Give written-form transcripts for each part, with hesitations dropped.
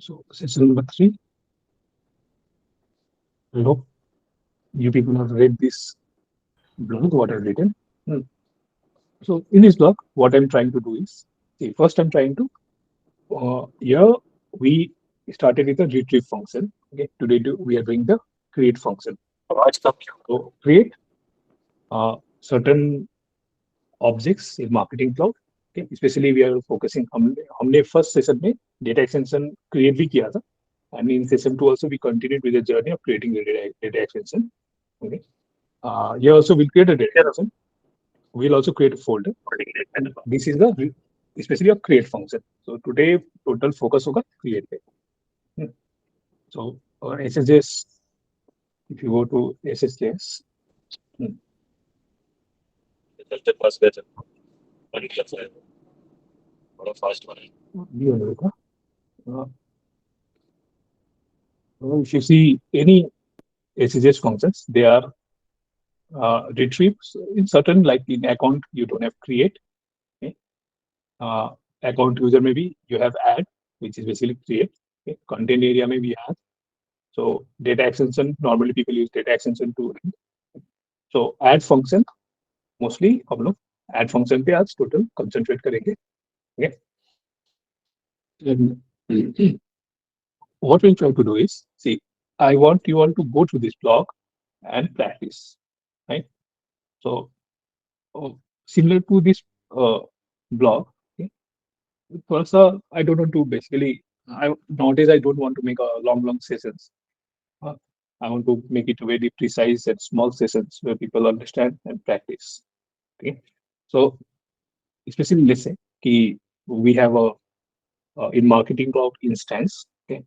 So session number 3. I hope you people have read this blog, what I've written. Hmm. So in this blog, what I'm trying to do is, see, first I'm trying to, here we started with a retrieve function. Okay, today we are doing the create function. So create certain objects in marketing cloud. Okay, especially we are focusing, हमने first session में data extension create भी किया था. And in session 2 also we continued with the journey of creating the data extension. Okay. Here also we'll create a data extension. We'll also create a folder. And this is the especially a create function. So today total focus होगा create पे. Hmm. So SSJS, if you go to SSJS, uh, if you see any SSJS functions, they are retrieve in certain, like in account you don't have create. Okay. Account user maybe you have add, which is basically create. Okay. Content area maybe add. So data extension, normally people use data extension to. So add function mostly हम लोग add function पे आज total concentrate करेंगे. Okay. And what we'll try to do is, see, I want you all to go to this blog and practice, right? So similar to this blog, okay, first I don't want to basically, nowadays I don't want to make a long sessions. Uh, I want to make it very precise and small sessions where people understand and practice. Okay, so especially let's say we have a in marketing cloud instance. Okay,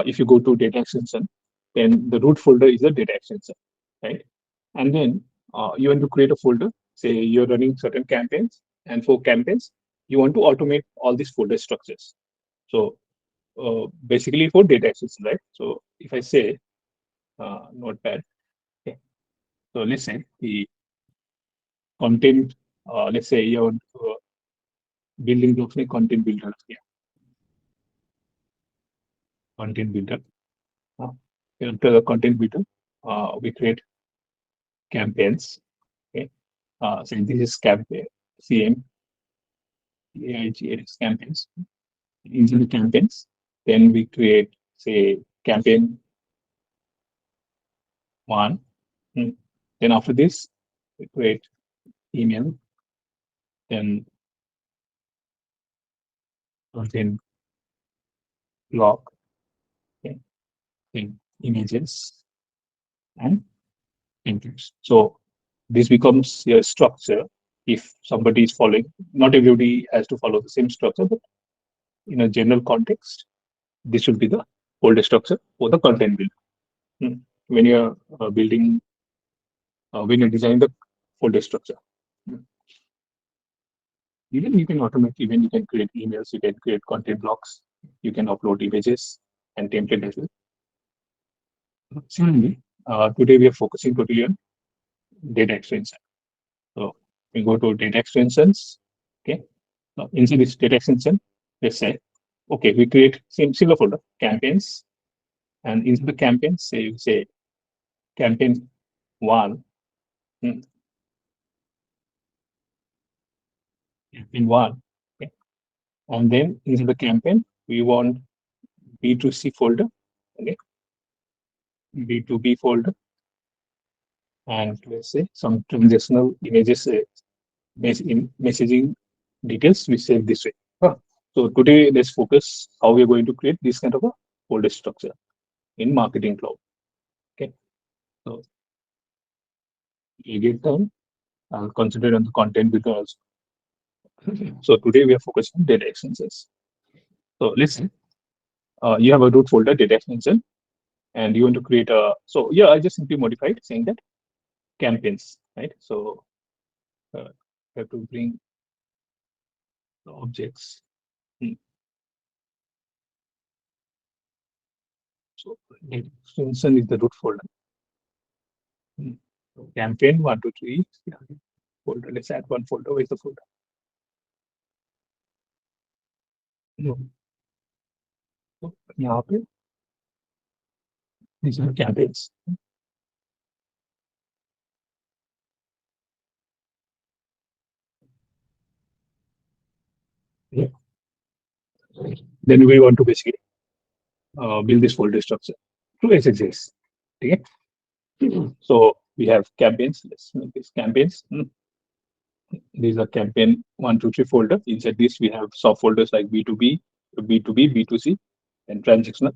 if you go to data extension, then the root folder is a data extension, right? And then you want to create a folder. Say you're running certain campaigns, and for campaigns, you want to automate all these folder structures. So basically for data extension, right? So if I say notepad, okay. So let's say the content, let's say your building blocks like content builder, yeah, content builder. Into the content builder, we create campaigns. Okay, so this is campaign CM AIGS campaigns. Into the campaigns, then we create say campaign 1. Then after this, we create email, then content block, okay, then images and templates. So this becomes a structure. If somebody is following, not everybody has to follow the same structure, but in a general context, this should be the folder structure for the content build. When you're building, when you're designing the folder structure. Even you can automate, even you can create emails, you can create content blocks, you can upload images and template as well. Similarly, today we are focusing totally on data extension. So we go to data extensions. Okay. Now inside this data extension, let's say, okay, we create same single folder campaigns, and inside the campaigns, say you say campaign 1. Campaign 1. Okay. And then inside the campaign, we want B2C folder, okay, B2B folder, and let's say some transactional images, messaging details we save this way. So today let's focus how we are going to create this kind of a folder structure in marketing cloud. Okay, so you get done. I'll concentrate on the content because so today we are focusing on data extensions. So let's say you have a root folder data extension, and you want to create a. So yeah, I just simply modified saying that campaigns, right? So you have to bring the objects. So data extension is the root folder. So campaign 1, 2, 3 folder. Let's add one folder. Where's the folder? No. तो यहाँ पे these are campaigns. Yeah. Then we want to basically build this folder structure through SSJS. Okay. So we have campaigns. Let's make this campaigns. These are campaign 1, 2, 3 folder. Inside this, we have subfolders like B2B, B2B, B2C, and transactional.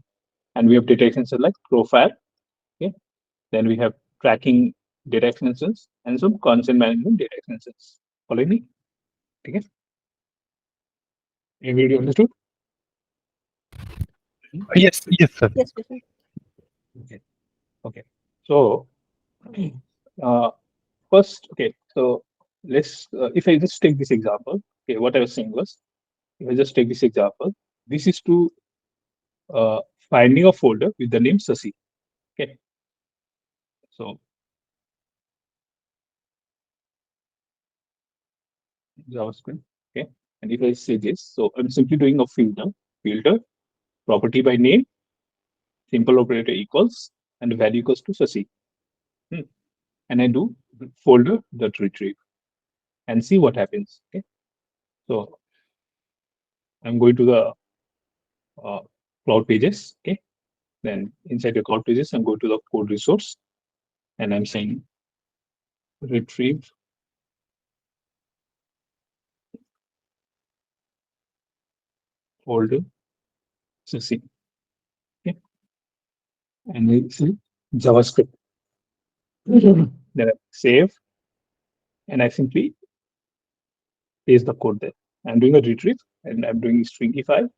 And we have data extensions like profile. Okay. Then we have tracking data extensions and some content management data extensions. Follow me? Okay. Everybody understood? Yes, sir. Yes, Vishnu. Okay. Okay. So first, okay. So let's if I just take this example, okay, what I was saying was, if I just take this example, this is to finding a folder with the name Sasi. Okay. So JavaScript. Okay. And if I say this, so I'm simply doing a filter, property by name, simple operator equals, and value equals to Sasi. And I do folder dot retrieve and see what happens. Okay. So I'm going to the cloud pages. Okay. Then inside the cloud pages, I'm going to the code resource and I'm saying retrieve folder Sasi. Okay. And I say JavaScript. Then I save and I simply paste the code there. I'm doing a retrieve and I'm doing stringify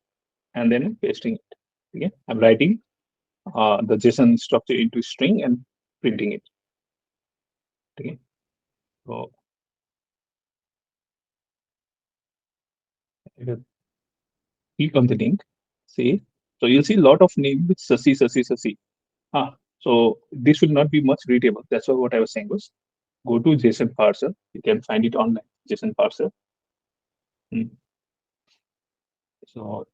and then I'm pasting it. Okay. I'm writing the JSON structure into string and printing it. Okay. So I will click on the link. See, so you'll see a lot of name with Sasi. So this will not be much readable. That's what I was saying was go to JSON parser. You can find it online. JSON parser. So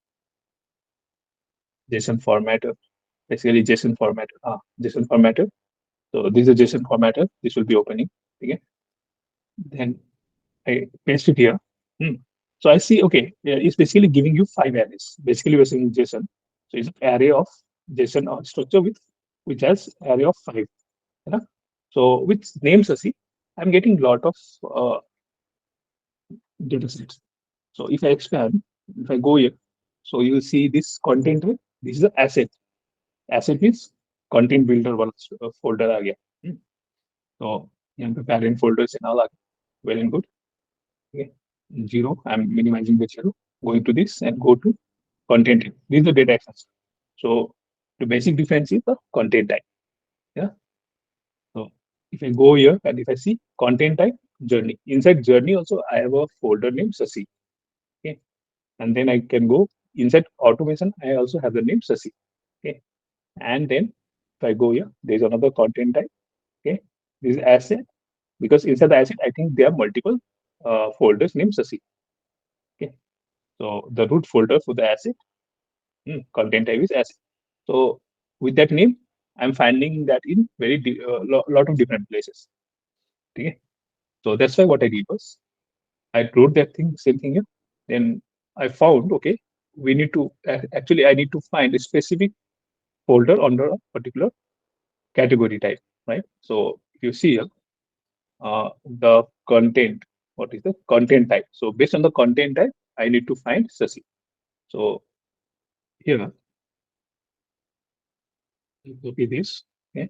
JSON formatter, basically JSON formatter. JSON formatter. So this is a JSON formatter. This will be opening. Okay. Then I paste it here. So I see, okay, yeah, it's basically giving you 5 arrays. Basically, we're saying JSON. So it's an array of JSON structure which has array of 5. You know? So with name Sasi, I'm getting a lot of data sets. So if I expand, if I go here, so you will see this content. This is the asset. Asset means content builder one folder. So the parent folders and all are well and good. Okay. 0, I'm minimizing the 0. Going to this and go to content. This is the data access. So the basic difference is the content type. Yeah. So if I go here and if I see content type journey, inside journey also I have a folder named Sasi. Okay. And then I can go inside automation. I also have the name Sasi. Okay. And then if I go here, there's another content type. Okay. This is asset, because inside the asset, I think there are multiple folders named Sasi. Okay. So the root folder for the asset, content type is asset. So with that name, I'm finding that in lot of different places. Okay. So that's why what I did was I wrote that same thing here. Then I found, okay, we need to actually I need to find a specific folder under a particular category type, right? So if you see here, the content, what is the content type? So based on the content type, I need to find Sasi. So here, copy this. Okay,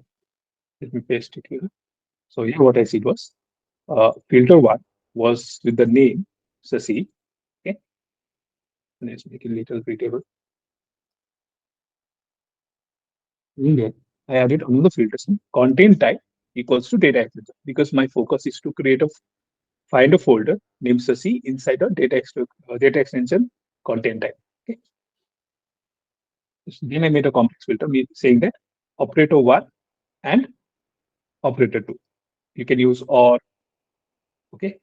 let me paste it here. So here, what I see was filter one was with the name Sasi. Okay, let's make it a little readable. Then I added another filter. Content type equals to data extension, because my focus is to find a folder named Sasi inside a data extension content type. Okay. So then I made a complex filter saying that operator 1 and operator 2. You can use or, okay,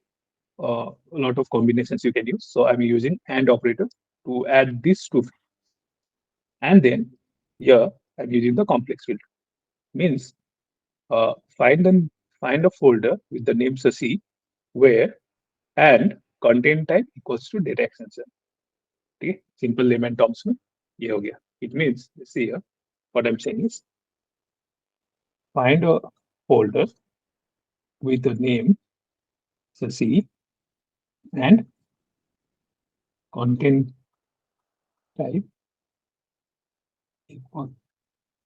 a lot of combinations you can use. So I'm using and operator to add these two. And then here I'm using the complex filter. Means find a folder with the name sasi where and content type equals to data extension. Okay, simple layman terms में ये हो गया. It means see here what I'm saying is find a folder with the name sasi and content type equal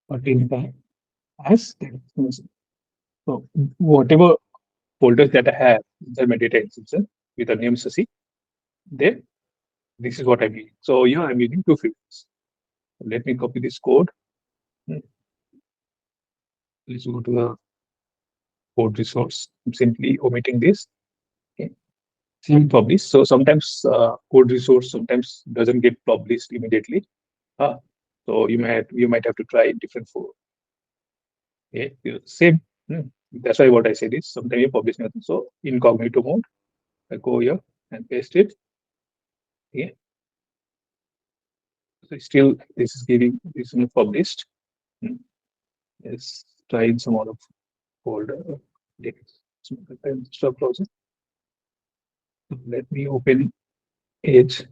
content type as data extension. So whatever folders that I have inside my data extension with the name sasi, then this is what I'm using. So here I'm using two filters. Let me copy this code. Let's go to the code resource. I'm simply omitting this. Okay. Publish. So sometimes code resource sometimes doesn't get published immediately. So you might have to try different for. Okay. Same. That's why what I said is sometimes you publish nothing. So incognito mode. I go here and paste it. Okay. So still this is giving this is not published. Let's try in some other folder. Extra project. Let me open Edge.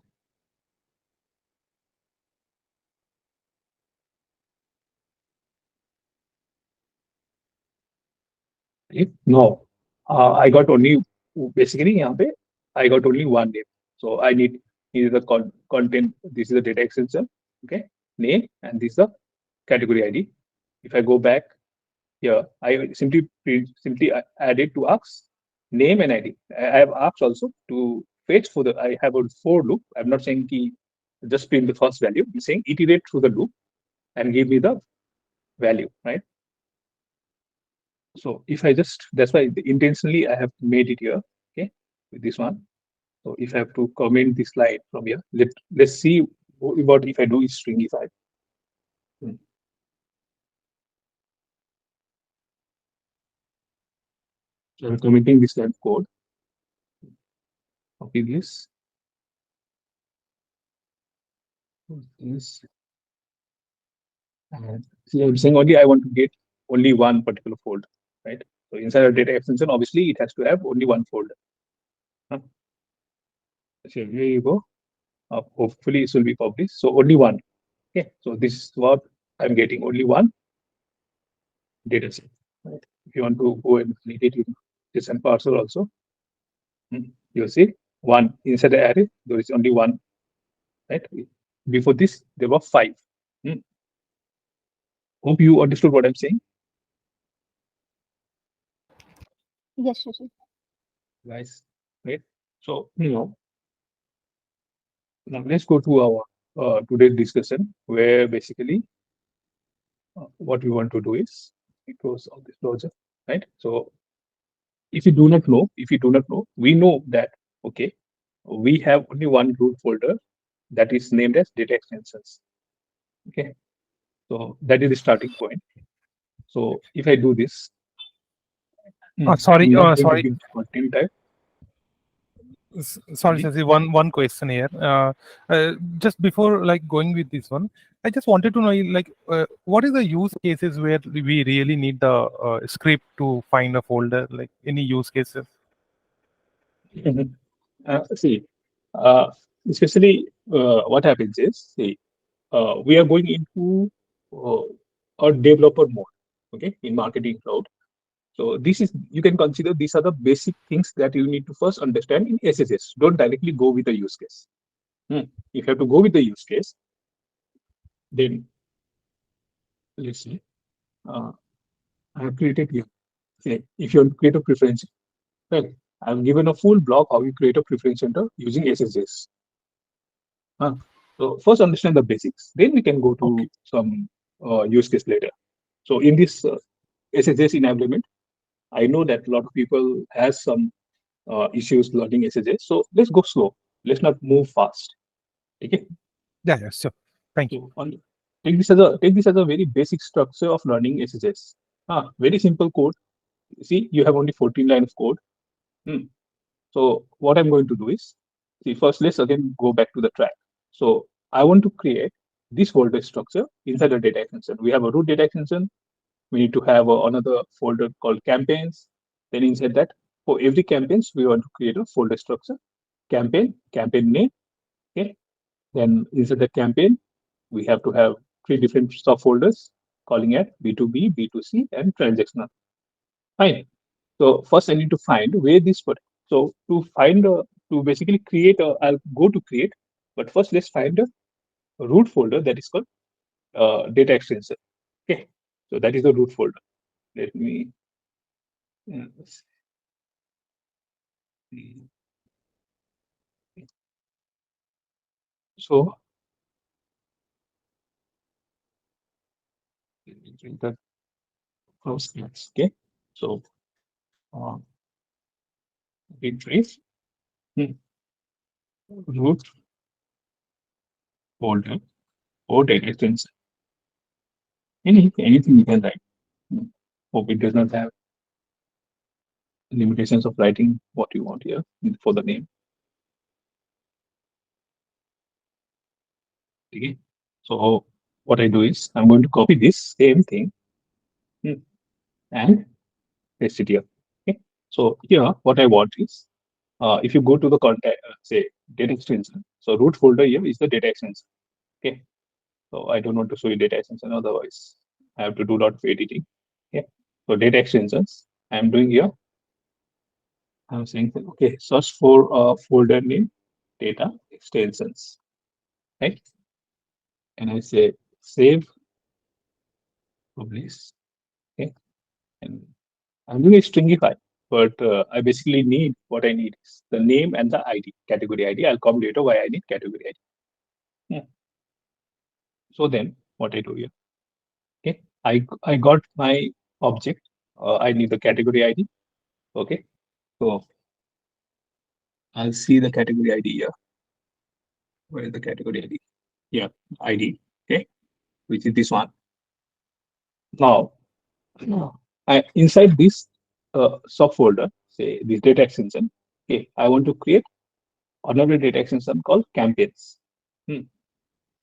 No, I got only basically यहाँ पे I got only one name. So I need the content. This is the data extension. Okay, name and this is the category ID. If I go back here, I simply added to args name and ID. I have args also to fetch for the. I have a for loop. I'm not saying key just print the first value. I'm saying iterate through the loop and give me the value, right? So if I just, that's why intentionally I have made it here, okay, with this one. So if I have to comment this slide from here, let's see what if I do is stringify. So I'm commenting this line code. Copy this. This. And see, I'm saying only I want to get only one particular folder, right? So inside a data extension, obviously it has to have only one folder. So here you go. Hopefully it will be published. So only one. Okay. So this is what I'm getting, only one data set. Right? If you want to go and read it in this and parcel also, you'll see one inside the array, there is only one. Right? Before this, there were five. Hope you understood what I'm saying. Yes, Shashi. Guys, right? So, now let's go to our today's discussion, where basically what we want to do is it goes on this project, right? So if you do not know, we know that okay, we have only one root folder that is named as data extensions. Okay, so that is the starting point. So if I do this, Sorry, I'm not going sorry. to give content type. Sorry, Shashi, one question here. Just before like going with this one, I just wanted to know like what is the use cases where we really need the script to find a folder? Like any use cases? See, especially what happens is, see, we are going into a developer mode, okay, in marketing cloud. So this is, you can consider these are the basic things that you need to first understand in SSS. Don't directly go with the use case. If you have to go with the use case, then let's see, I have created here. Say, if you want to create a preference, well, I've given a full block how you create a preference center using SSS. So first understand the basics, then we can go to some use case later. So in this SSS enablement, I know that a lot of people has some issues learning SSS. So let's go slow. Let's not move fast. Okay. Yeah, sure. Thank you. So take this as a very basic structure of learning SSS. Very simple code. See, you have only 14 lines of code. So what I'm going to do is, see, first let's again go back to the track. So I want to create this folder structure inside the data extension. We have a root data extension. We need to have another folder called campaigns. Then inside that, for every campaigns, we want to create a folder structure, campaign name. Okay. Then inside the campaign, we have to have 3 different subfolders calling it B2B, B2C, and transactional. Fine. So first I need to find where this put. So to find to basically create I'll go to create, but first let's find a root folder that is called data extension. Okay. So that is the root folder. Let me so the first class. Okay. So retrieve root folder or data extension. Anything you can write. Hope it does not have limitations of writing what you want here for the name. Okay. So what I do is I'm going to copy this same thing and paste it here. Okay. So here what I want is if you go to the contact say data extension. So root folder here is the data extension. Okay. So I don't want to show you data extension, otherwise I have to do a lot of editing. Okay. So data extensions I'm doing here. I'm saying okay, search for folder name data extensions. Right. And I say save, publish. Okay. And I'm doing a stringify, but I basically need what I need is the name and the ID, category ID. I'll come later why I need category ID. Yeah. So then what I do here, okay, I got my object. I need the category ID. Okay, so I'll see the category ID here. Where is the category ID? Yeah, ID. Okay, which is this one. Now, inside this subfolder, say this data extension. Okay, I want to create another data extension called campaigns.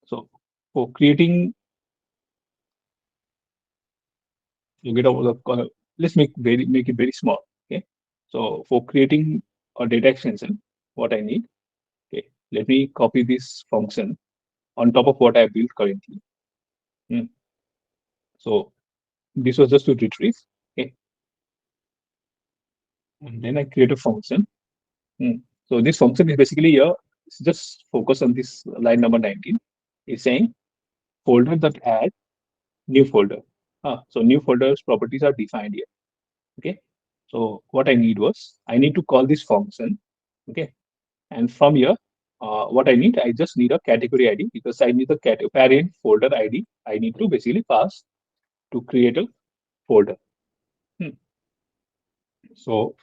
So for creating, you get over the let's make it very small. Okay, so for creating a data extension, what I need. Okay, let me copy this function on top of what I built currently. So this was just to retrieve. Okay, and then I create a function. So this function is basically here. Just focus on this line number 19. It's saying folder that add new folder. So new folders properties are defined here. Okay. So what I need was I need to call this function. Okay. And from here, what I just need a category ID because I need the parent folder ID. I need to basically pass to create a folder. So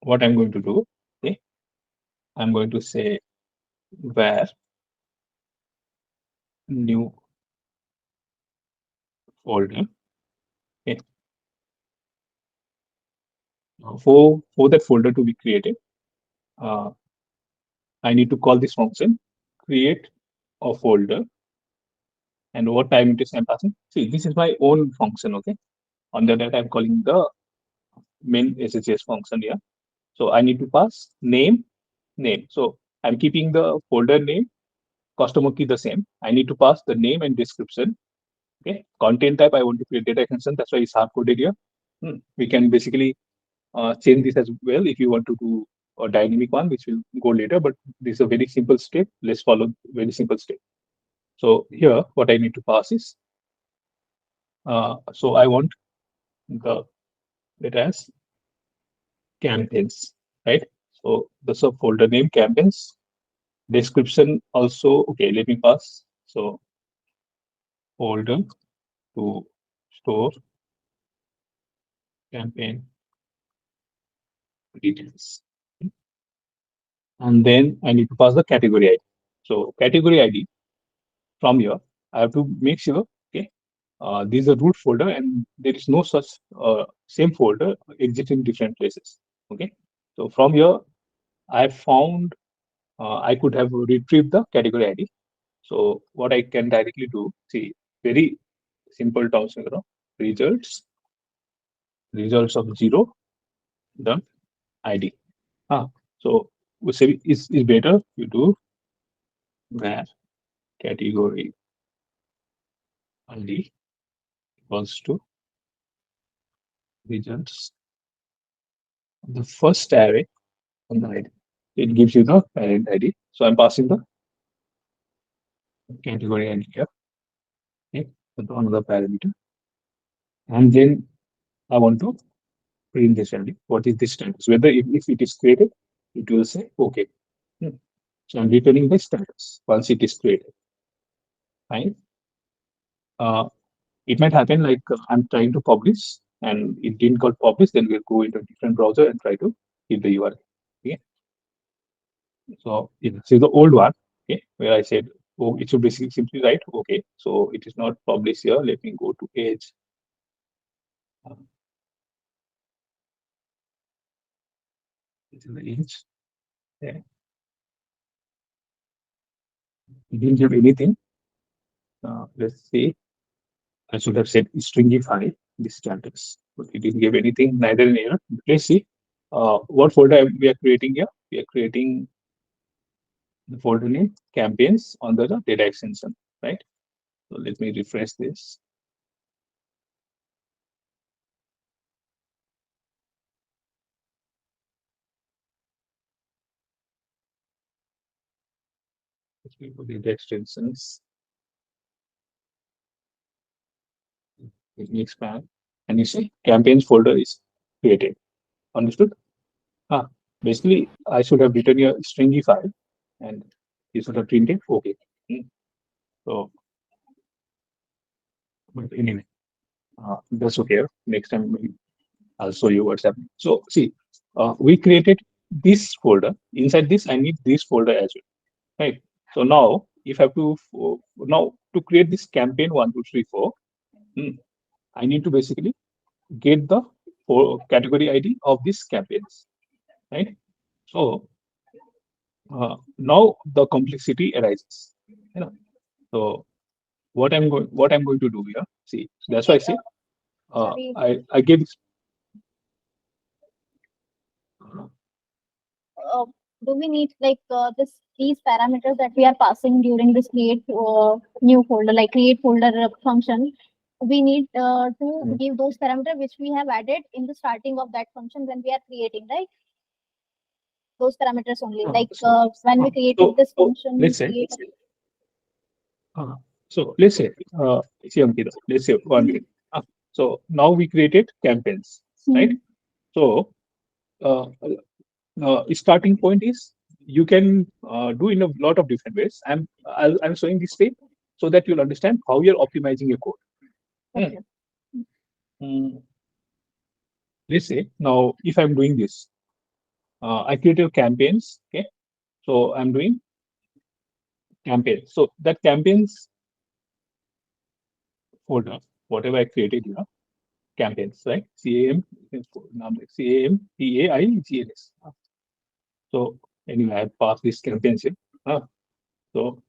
what I'm going to do, okay, I'm going to say where new folder. Okay. For that folder to be created, I need to call this function create a folder. And what parameters I'm passing? See, this is my own function. Okay. Under that, I'm calling the main SSJS function here. So I need to pass name. So I'm keeping the folder name, customer key the same. I need to pass the name and description. Okay. Content type, I want to create data extension. That's why it's hard coded here. We can basically change this as well if you want to do a dynamic one, which will go later. But this is a very simple step. Let's follow very simple step. So here, what I need to pass is, so I want the data as campaigns, right? So the subfolder name campaigns, description also, okay, let me pass. So folder to store campaign details. And then I need to pass the category ID. So category ID from here, I have to make sure, okay, this is a root folder and there is no such same folder exists in different places. Okay. So from here, I found I could have retrieved the category ID. So what I can directly do, see, very simple terms, results of 0, done, ID. So we say is better you do where category ID equals to results of the first array on the ID. It gives you the parent ID. So I'm passing the category ID here. Okay, with another parameter. And then I want to print this value. What is this status? Whether if it is created, it will say okay. So I'm returning the status once it is created. Fine. It might happen like I'm trying to publish and it didn't got published, then we'll go into a different browser and try to hit the URL. Okay. So this is the old one, okay, where I said, oh, it should basically simply write, okay, so it is not published here. Let me go to Edge. This is the Edge. Yeah. It didn't have anything. Let's see. I should have said stringify this status, but it didn't give anything, neither an error. Let's see what folder we are creating here. We are creating the folder name campaigns on the data extension, right? So let me refresh this. Let's go to data extensions. Let me expand. And you see campaigns folder is created. Understood? Basically, I should have written a stringy file and you should have printed okay. So, but anyway, that's okay. Next time I'll show you what's happening. So, see, we created this folder. Inside this, I need this folder as well, right? So now, if I have to now to create this campaign 1, 2, 3, 4, I need to basically get the category ID of these campaigns, right? So now the complexity arises. You know, so what I'm going to do here. See, that's why I say I gave. Do we need like these parameters that we are passing during this create new folder, like create folder function? We need to give those parameters which we have added in the starting of that function when we are creating, right? Those parameters only, like when we created this function. Let's say. So let's say, let's say 1 minute. So now we created campaigns, right? So starting point is you can do in a lot of different ways. I'm showing this step so that you'll understand how you're optimizing your code. Okay. Let's say now if I'm doing this, I created campaigns. Okay, so I'm doing campaigns. So that campaigns folder, whatever I created here, campaigns, right? CAMPAIGNS. So anyway, I passed this campaigns here. So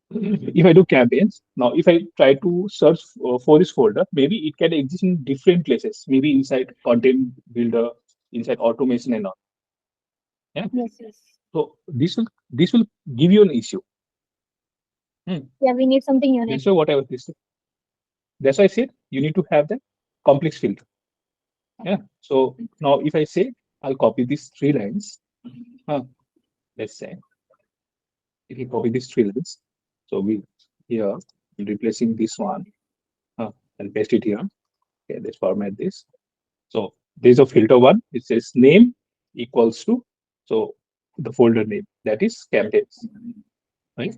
if I do campaigns, now if I try to search for this folder, maybe it can exist in different places, maybe inside content builder, inside automation and all. Yeah. Yes. So this will give you an issue. Yeah, we need something unique. That's what I was listening. That's why I said you need to have the complex filter. Yeah. So now if I say I'll copy these 3 lines, let's say if you copy these 3 lines, so we here replacing this one and paste it here. Okay, let's format this. So there's a filter 1. It says name equals to so the folder name, that is campaigns, right?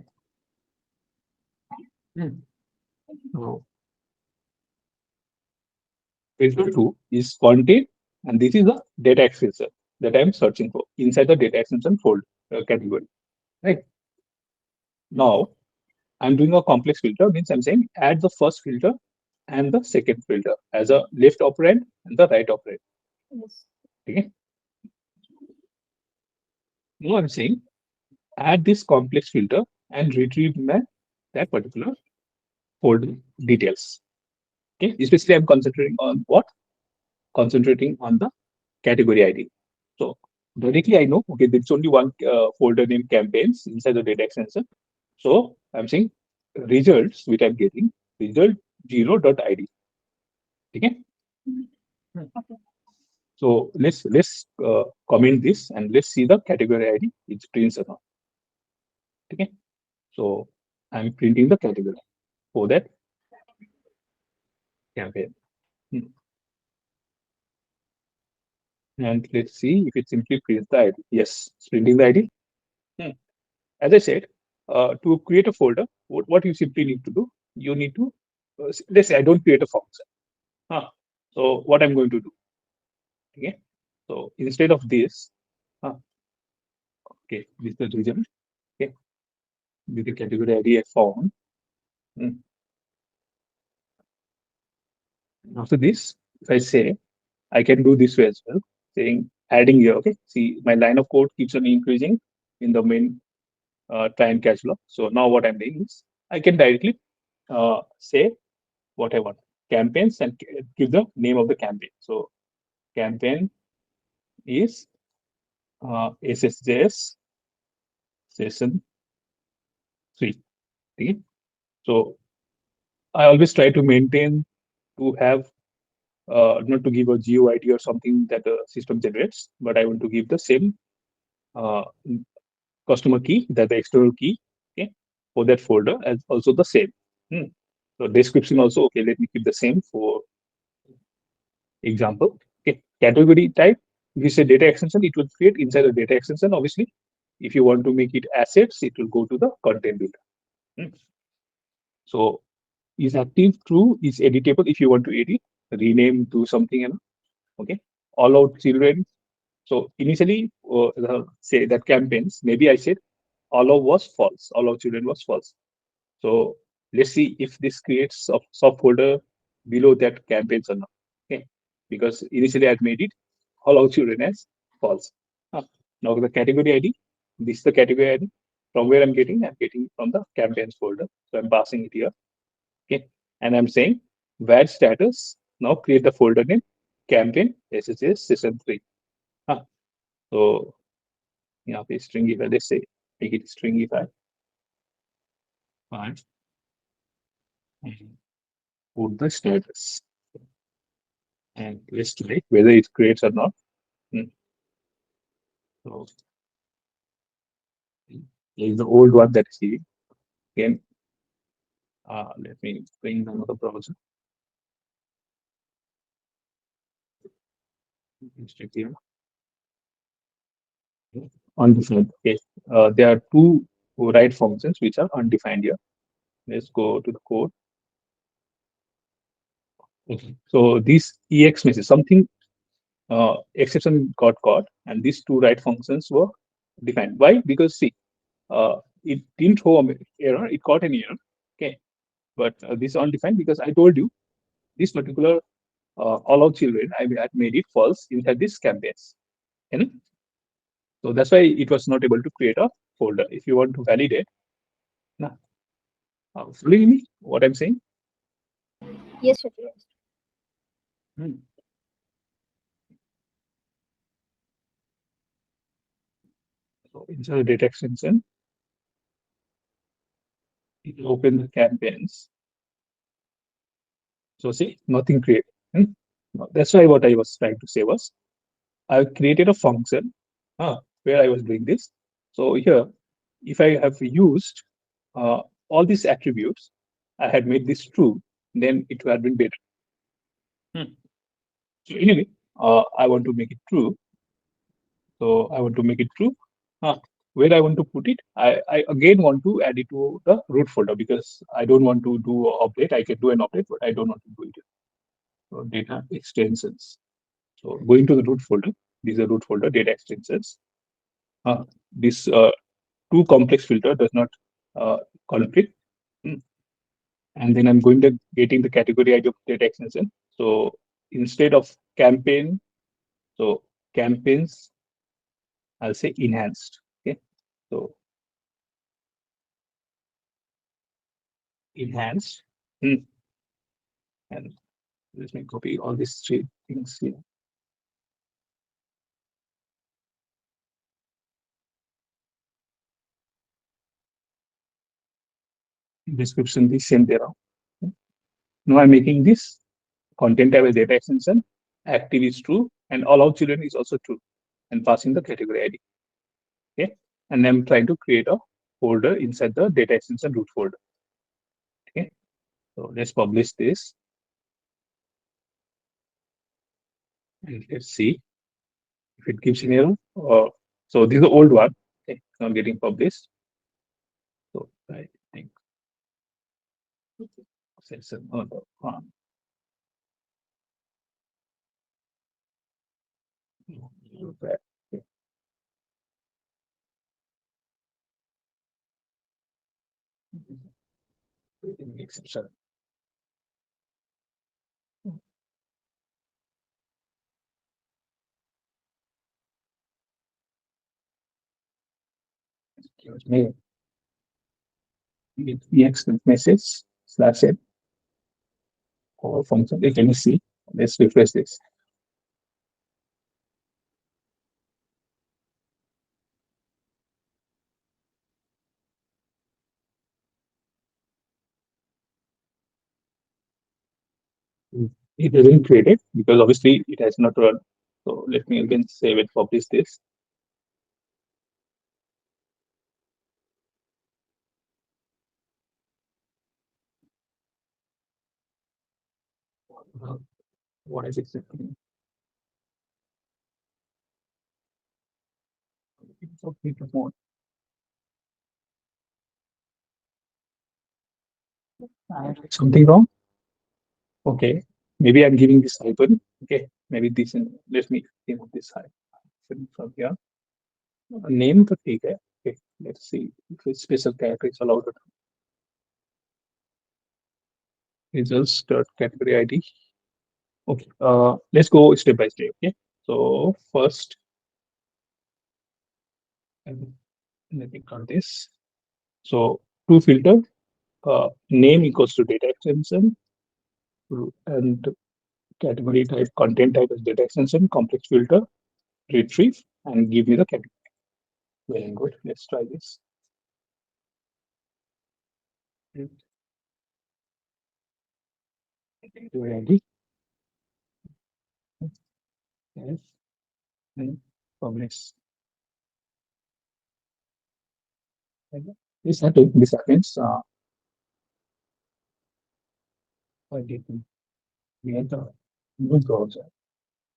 So filter 2 is content, and this is the data extension that I'm searching for inside the data extension folder category, right? Now I'm doing a complex filter, means I'm saying add the first filter and the second filter as a left operand and the right operand. Yes. Okay. Now I'm saying add this complex filter and retrieve my that particular folder details. Okay, especially I'm concentrating on what? Concentrating on the category ID. So directly I know, okay, there's only one folder named campaigns inside the data extension. So I'm saying results which I'm getting, result 0.id. Okay. Okay. So let's comment this and let's see the category ID it prints or not. Okay. So I'm printing the category for that campaign. And let's see if it simply prints the ID. Yes, it's printing the ID. As I said, to create a folder, what you simply need to do, you need to, let's say I don't create a function. So what I'm going to do, okay? So instead of this, okay, this is the region, okay, with the category ID I found. After this, if I say, I can do this way as well, saying adding here, okay? See, my line of code keeps on increasing in the main try and catch block. So now what I'm doing is I can directly say what I want, campaigns, and give the name of the campaign. So campaign is SSJS session 3. Okay? So I always try to maintain to have not to give a GUID or something that the system generates, but I want to give the same uh, customer key that the external key, okay, for that folder as also the same. So description also, okay, let me keep the same for example. Okay, category type, if you say data extension, it will create inside the data extension. Obviously, if you want to make it assets, it will go to the content builder. So is active true, is editable if you want to edit, rename, do something, okay. All out children. So initially, say that campaigns, maybe I said all of was false, all of children was false. So let's see if this creates a subfolder below that campaigns or not. Okay, because initially I've made it all of children as false. Now the category ID, this is the category ID. From where I'm getting from the campaigns folder. So I'm passing it here. Okay, and I'm saying where status. Now create the folder name campaign SSS session 3. So yeah, the stringify. Let's say make it stringify. Fine. And put the status and let's check whether it creates or not. So here's the old one that is here. Again, let me bring another browser. Let's check here. Undefined. Okay, there are two write functions which are undefined here. Let's go to the code. Okay, so this ex message something exception got caught, and these two write functions were defined. Why? Because see, it didn't throw an error; it caught an error. Okay, but this is undefined because I told you this particular all of children, I had made it false inside this campaigns. You know? So that's why it was not able to create a folder. If you want to validate, nah, following me, what I'm saying? Yes, Shruti. So inside the data extension, it will open the campaigns. So see, nothing created. That's why what I was trying to say was, I created a function where I was doing this. So here, if I have used all these attributes, I had made this true, then it would have been better. So anyway, I want to make it true. So I want to make it true. Where I want to put it, I again want to add it to the root folder because I don't want to do an update. I can do an update, but I don't want to do it. So data extensions. So going to the root folder, this is the root folder, data extensions. This too complex filter does not conflict. And then I'm going to getting the category ID of data extension. So instead of campaign, so campaigns, I'll say enhanced. Okay. So enhanced. And let me copy all these three things here. Description the same there. Now I'm making this content type as data extension, active is true, and allow children is also true, and passing the category ID. Okay, and I'm trying to create a folder inside the data extension root folder. Okay, so let's publish this. And let's see if it gives an error. So this is the old one. Okay, now getting published. So I think session on the farm. Okay. Exception. Excuse me. Get the extent message /n or function. Can you see? Let's refresh this. It isn't created because obviously it has not run. So let me again save it, publish this. What is it? Something wrong? Okay, maybe I'm giving this hyphen. Okay, maybe this. Let me remove this hyphen from here. Name the figure. Okay, let's see if a special character is allowed. Results category ID. Okay, let's go step by step. Okay, so first, let me cut this. So to filter, name equals to data extension, and category type, content type as data extension, complex filter, retrieve, and give me the category. Very good. Let's try this. Category ID. Yes. And publish. This happens. I didn't get the new browser,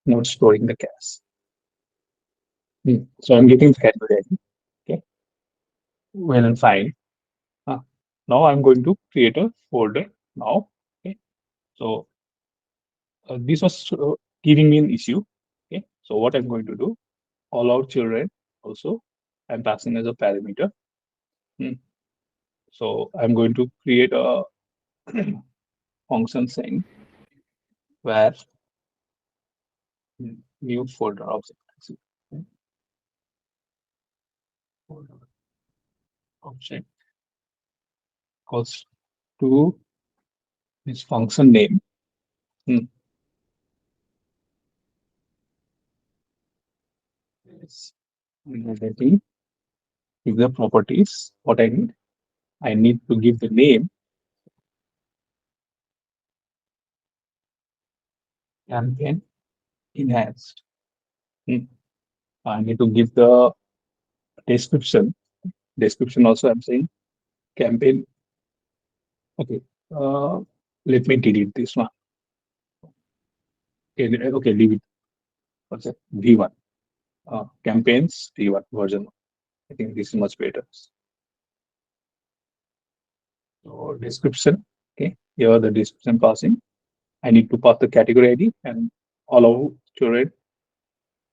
not storing the cache. So I'm getting the category ID. Okay. Well and fine. Now I'm going to create a folder now. Okay. So this was giving me an issue. Okay. So what I'm going to do, all our children also I'm passing as a parameter. So I'm going to create a function saying where new folder object. Okay. Folder object equals to this function name. Yes. Let me give the properties. What I need to give the name campaign enhanced. I need to give the description. Description also I'm saying campaign. Okay. Let me delete this one. Okay, leave it. What's that? V1. Campaigns V1 version. I think this is much better. So description. Okay. Here the description passing. I need to pass the category ID and allow children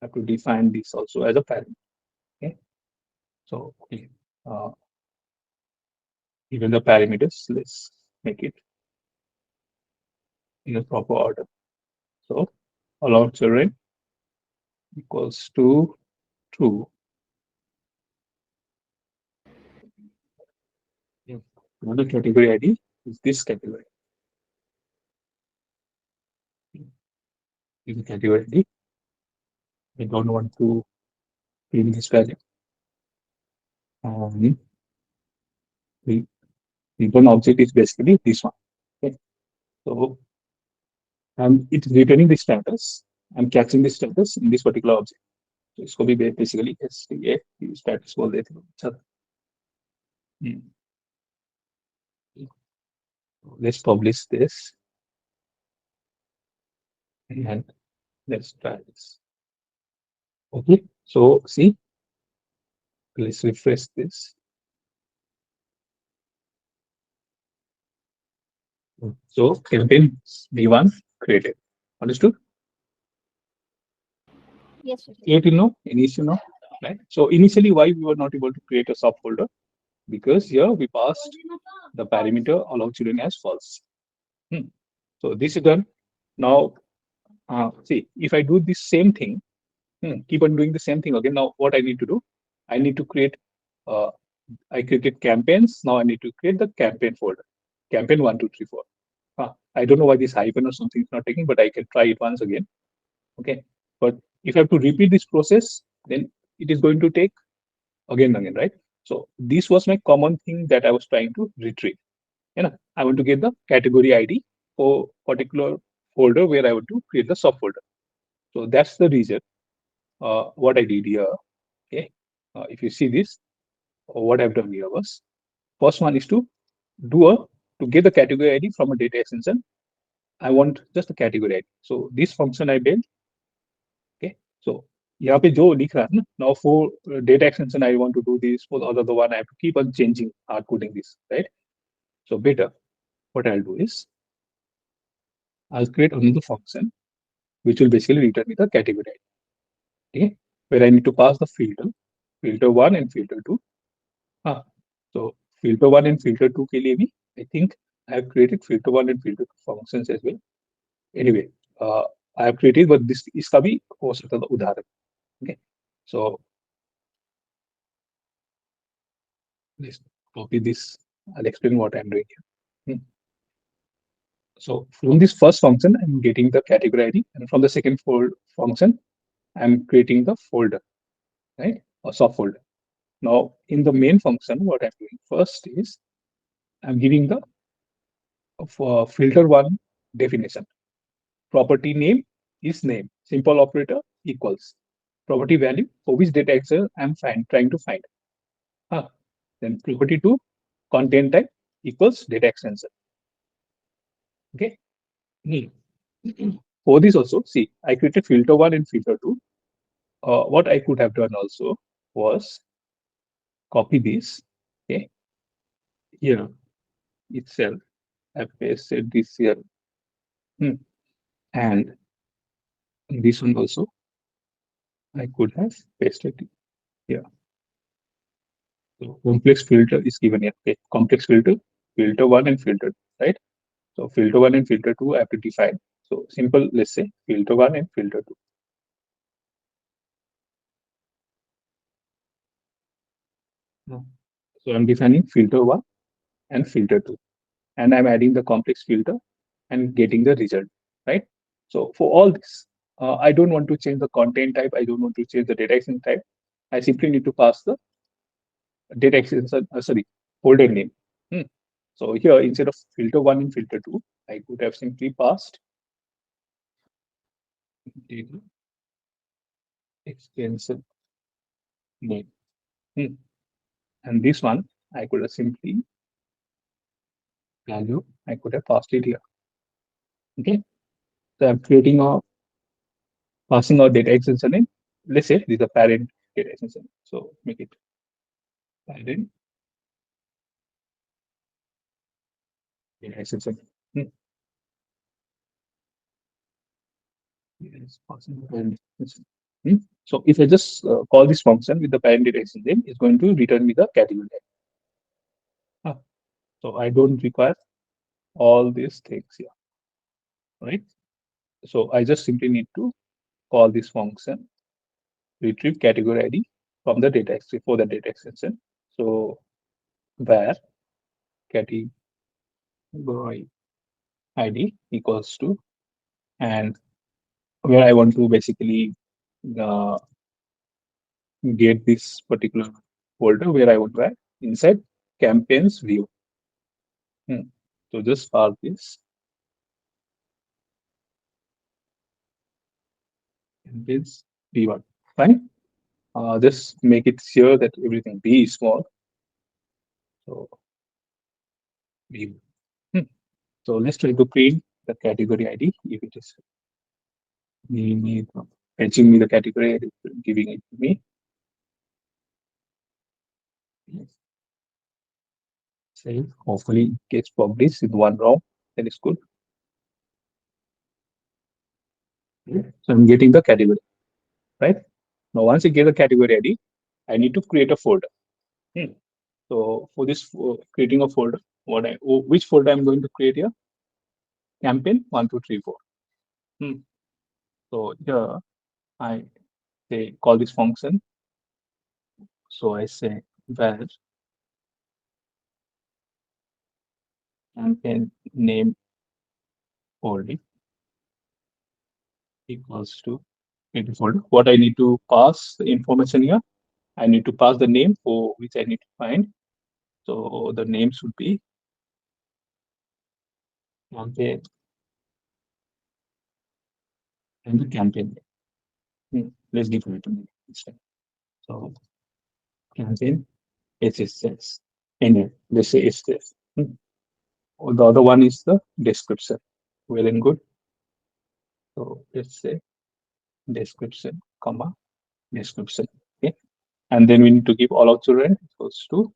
have to define this also as a parent. Okay. So okay. Even the parameters, let's make it in a proper order. So allow children equals to true. The category ID is this category. Is the category ID. I don't want to print this value. The return object is basically this one. Okay. So it's returning the status. I'm catching the status in this particular object. So इसको भी basically STA status बोल देते हैं. अच्छा. Let's publish this and let's try this. Okay, so see, let's refresh this. So campaign B1 created. Understood? Yes, sir. Yet you know, initially no, right? So initially, why we were not able to create a subfolder? Because here we passed the parameter allow children as false. So this is done. Now, see, if I do the same thing, keep on doing the same thing again. Now, what I need to do? I need to create. I created campaigns. Now I need to create the campaign folder. Campaign 1, 2, 3, 4. I don't know why this hyphen or something is not taking, but I can try it once again. Okay. But if I have to repeat this process, then it is going to take again and again, right? So this was my common thing that I was trying to retrieve. You know, I want to get the category ID for particular folder where I want to create the subfolder. So that's the reason what I did here. Okay. If you see this, what I've done here was first one is to to get the category ID from a data extension. I want just a category ID. So this function I built. Okay. So यहाँ पे जो लिख रहा है ना, now for data extension I want to do this, for the other one I have to keep on changing, hard coding this, right? So better, what I'll do is I'll create another function which will basically return me the category ID. Okay, where I need to pass the filter 1 and filter 2. So filter 1 and filter 2 के लिए भी I think I have created filter 1 and filter 2 functions as well. Anyway, I have created, but this इसका भी हो सकता है उदाहरण. Okay, so let's copy this. I'll explain what I'm doing here. So from this first function, I'm getting the category ID, and from the second function, I'm creating the folder, right, or subfolder. Now, in the main function, what I'm doing first is I'm giving the filter 1 definition. Property name is name. Simple operator equals property value for which data access I'm trying to find. Then property 2 content type equals data extension. Okay. For this also, see, I created filter 1 and filter 2. What I could have done also was copy this. Okay. Here itself, I pasted this here. And this one also, I could have pasted it here. So complex filter is given here. Okay. Complex filter 1 and filter 2, right? So filter 1 and filter 2 I have to define. So simple, let's say filter 1 and filter 2. So I'm defining filter 1 and filter 2. And I'm adding the complex filter and getting the result, right? So for all this, I don't want to change the content type. I don't want to change the data extension type. I simply need to pass the data extension, folder name. So here, instead of filter 1 and filter 2, I could have simply passed data extension name. And this one, I could have simply value, I could have passed it here. Okay. So I'm creating a passing our data extension name. Let's say this is a parent data extension. So make it parent data extension. Yes, passing the parent extension. So if I just call this function with the parent data extension name, it's going to return me the category. So I don't require all these things here, right? So I just simply need to call this function, retrieve category ID from the data for the data extension. So where category employee ID equals to, and where I want to basically uh, get this particular folder where I want to add inside campaigns view. So just pass this campaigns v1. Fine. Just make it sure that everything B is small. So v. So let's try to print the category ID if it is me fetching me the category ID, giving it to me. Save. Hopefully it gets published in one row. That is good. So I'm getting the category, right? Now, once I get the category ID, I need to create a folder. So for this creating a folder, which folder I'm going to create here? Campaign 1, 2, 3, 4. So here I say call this function. So I say var campaign name folder equals to create folder. What I need to pass the information here? I need to pass the name for which I need to find. So the name should be campaign and the campaign name. Let's give it a name instead. So campaign SSJS. Anyway, let's say SSJS. The other one is the description. Well and good. So let's say description, comma, description. Okay. And then we need to give all of children equals to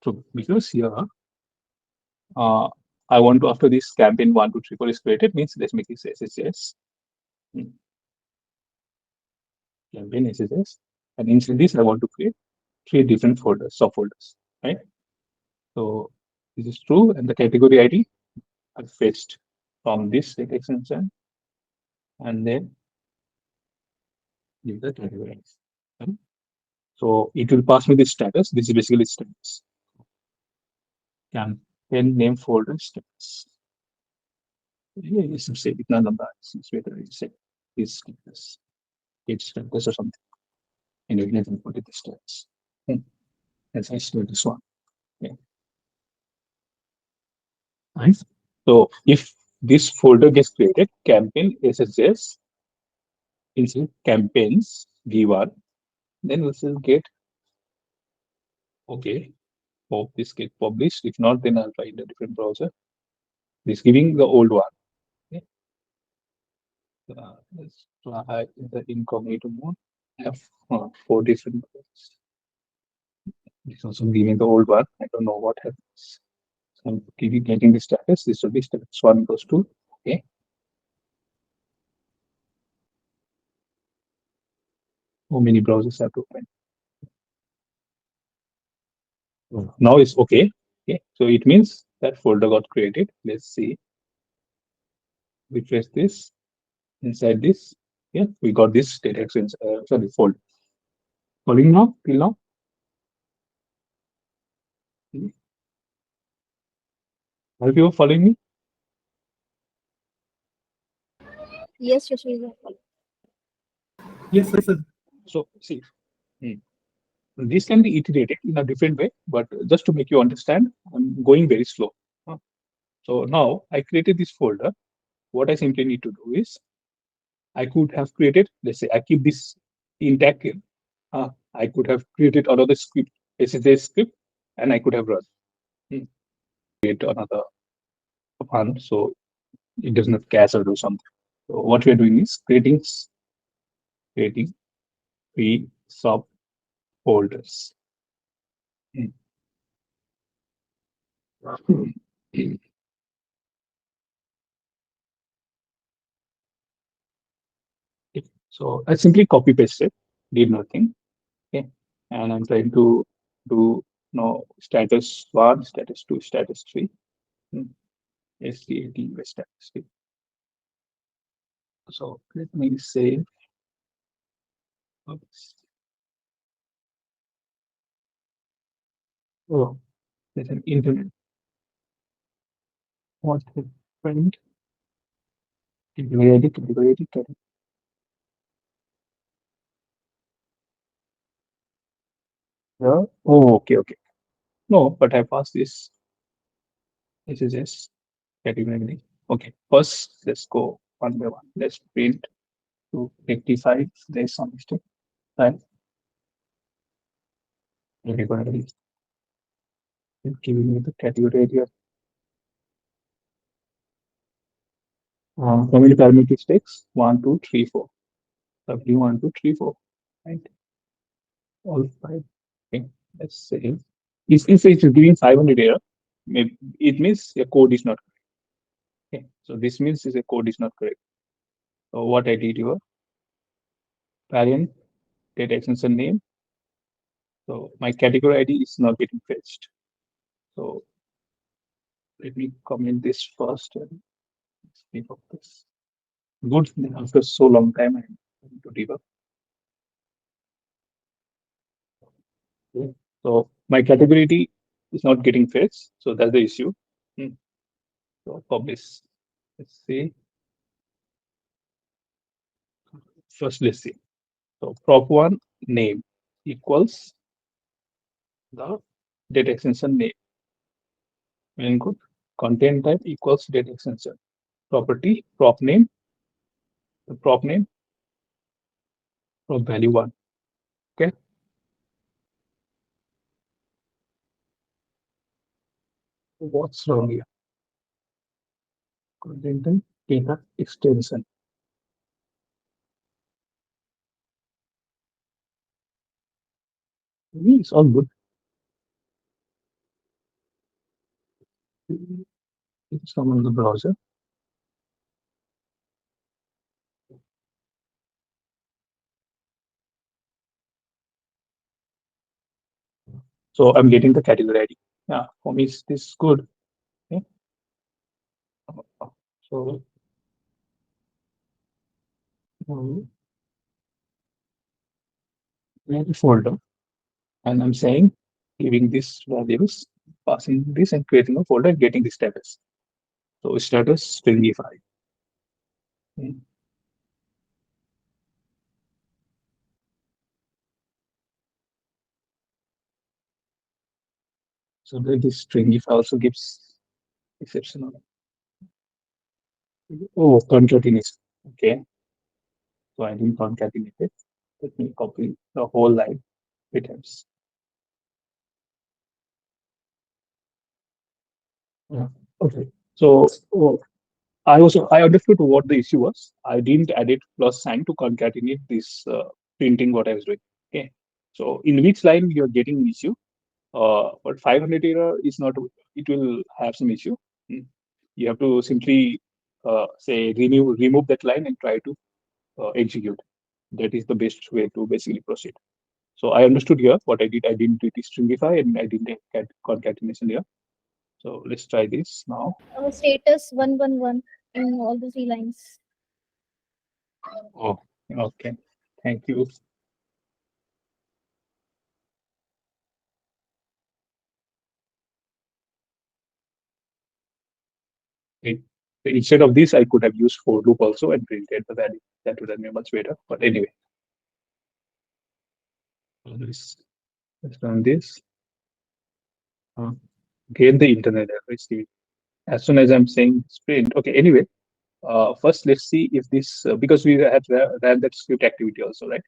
true, because here I want to, after this campaign 1, 2, 3, 4 is created, means let's make this SSJS. Campaign SSJS. And inside this, I want to create 3 different folders, subfolders, right? So this is true, and the category ID I fetched from this data extension, and then give the category ID. Right? So it will pass me the status. This is basically status. Campaign name folder status. Yeah, you should say itna lamba. It's better to say this status. It's status or something. And you can put it the status. As I said, this one. Yeah. Nice. So if this folder gets created, campaign SSJS inside campaigns v1, then we will get, okay, hope this gets published. If not, then I'll find a different browser. This giving the old one. Okay. Let's try the incognito mode. I have 4 different browsers. It's also giving the old one. I don't know what happens. So I'm getting the status. This will be status 1 equals 2. Okay. How many browsers have to open? Now it's okay. Okay. So it means that folder got created. Let's see. Refresh this. Inside this, yeah, we got this data extension. Sorry, folder. Following now, till now. Are you following me? Yes, Shashri. Yes, sir. So see, this can be iterated in a different way, but just to make you understand, I'm going very slow. So now I created this folder. What I simply need to do is, I could have created, let's say I keep this intact. I could have created another script, SSJS script, and I could have run. Create another one, so it does not cache or do something. So what we are doing is creating 3 subfolders. So I simply copy pasted, did nothing. Okay, and I'm trying to do status 1, status 2, status 3. SDAT status 3. So let me say, oops. Oh, there's an internet. What happened? Category ID, category ID, category. Yeah. Oh, okay, okay. No, but I passed this SSJS category ID. Okay, first let's go one by one. Let's print to rectify this some mistake. Right. Category ID. Giving me the category ID. How many parameters takes? 1, 2, 3, 4. W 1, 2, 3, 4. Right. All five. Okay. Let's say if it's giving 500 error, maybe it means your code is not correct. Okay. So this means the code is not correct. So what I did here, parent data extension name. So my category ID is not getting fetched. So let me comment this first and speak of this. Good. Then after so long time, I'm going to debug. Okay. So my category ID is not getting fetched. So that's the issue. So publish. Let's see. First, let's see. So prop1 name equals the data extension name. Very good. Content type equals data extension. Property prop name. The prop name prop value 1. Okay. What's wrong here? Content type data extension. It's all good. It's come on the browser. So I'm getting the category ID. Yeah, for me, this is good. Okay. So we have a folder, and I'm saying giving these values, passing this, and creating a folder, and getting the status. So status stringify. Okay. So this stringify also gives exceptional. Oh, concatenation. Okay. So I didn't concatenate it. Let me copy the whole line. It helps. Yeah. Okay. So I understood what the issue was. I didn't add it plus sign to concatenate this printing what I was doing. Okay. So in which line you're getting issue? But 500 error is not. It will have some issue. You have to simply say remove that line and try to execute. That is the best way to basically proceed. So I understood here what I did. I didn't do the stringify and I didn't get concatenation here. So let's try this now. Status 111 in all the 3 lines. Oh, okay. Thank you. It, instead of this, I could have used for loop also and printed the value. That would have been much better. But anyway, let's run this. Get the internet address. As soon as I'm saying sprint. Okay, anyway, first let's see if this, because we had ran that script activity also, right?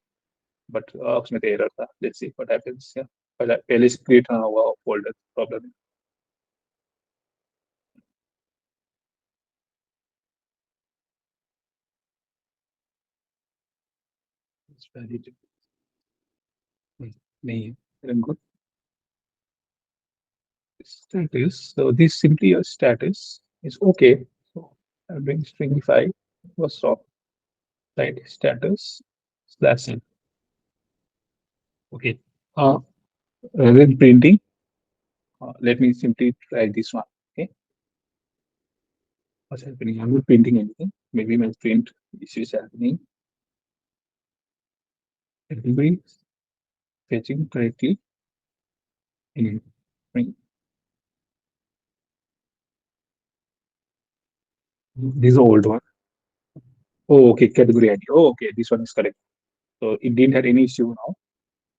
But उसमें तो error था. Let's see what happens. Yeah, पहले से create हुआ folder problem. It's valid. नहीं है. Very good. Status. So this simply a status is okay. So I'm doing stringify. What's wrong? Right, status slash n. Okay. Rather than printing, let me simply try this one. Okay. What's happening? I'm not printing anything. Maybe my print issue is happening. Everybody fetching correctly. In print. This is the old one. Oh, okay, category ID. Oh, okay, this one is correct. So it didn't have any issue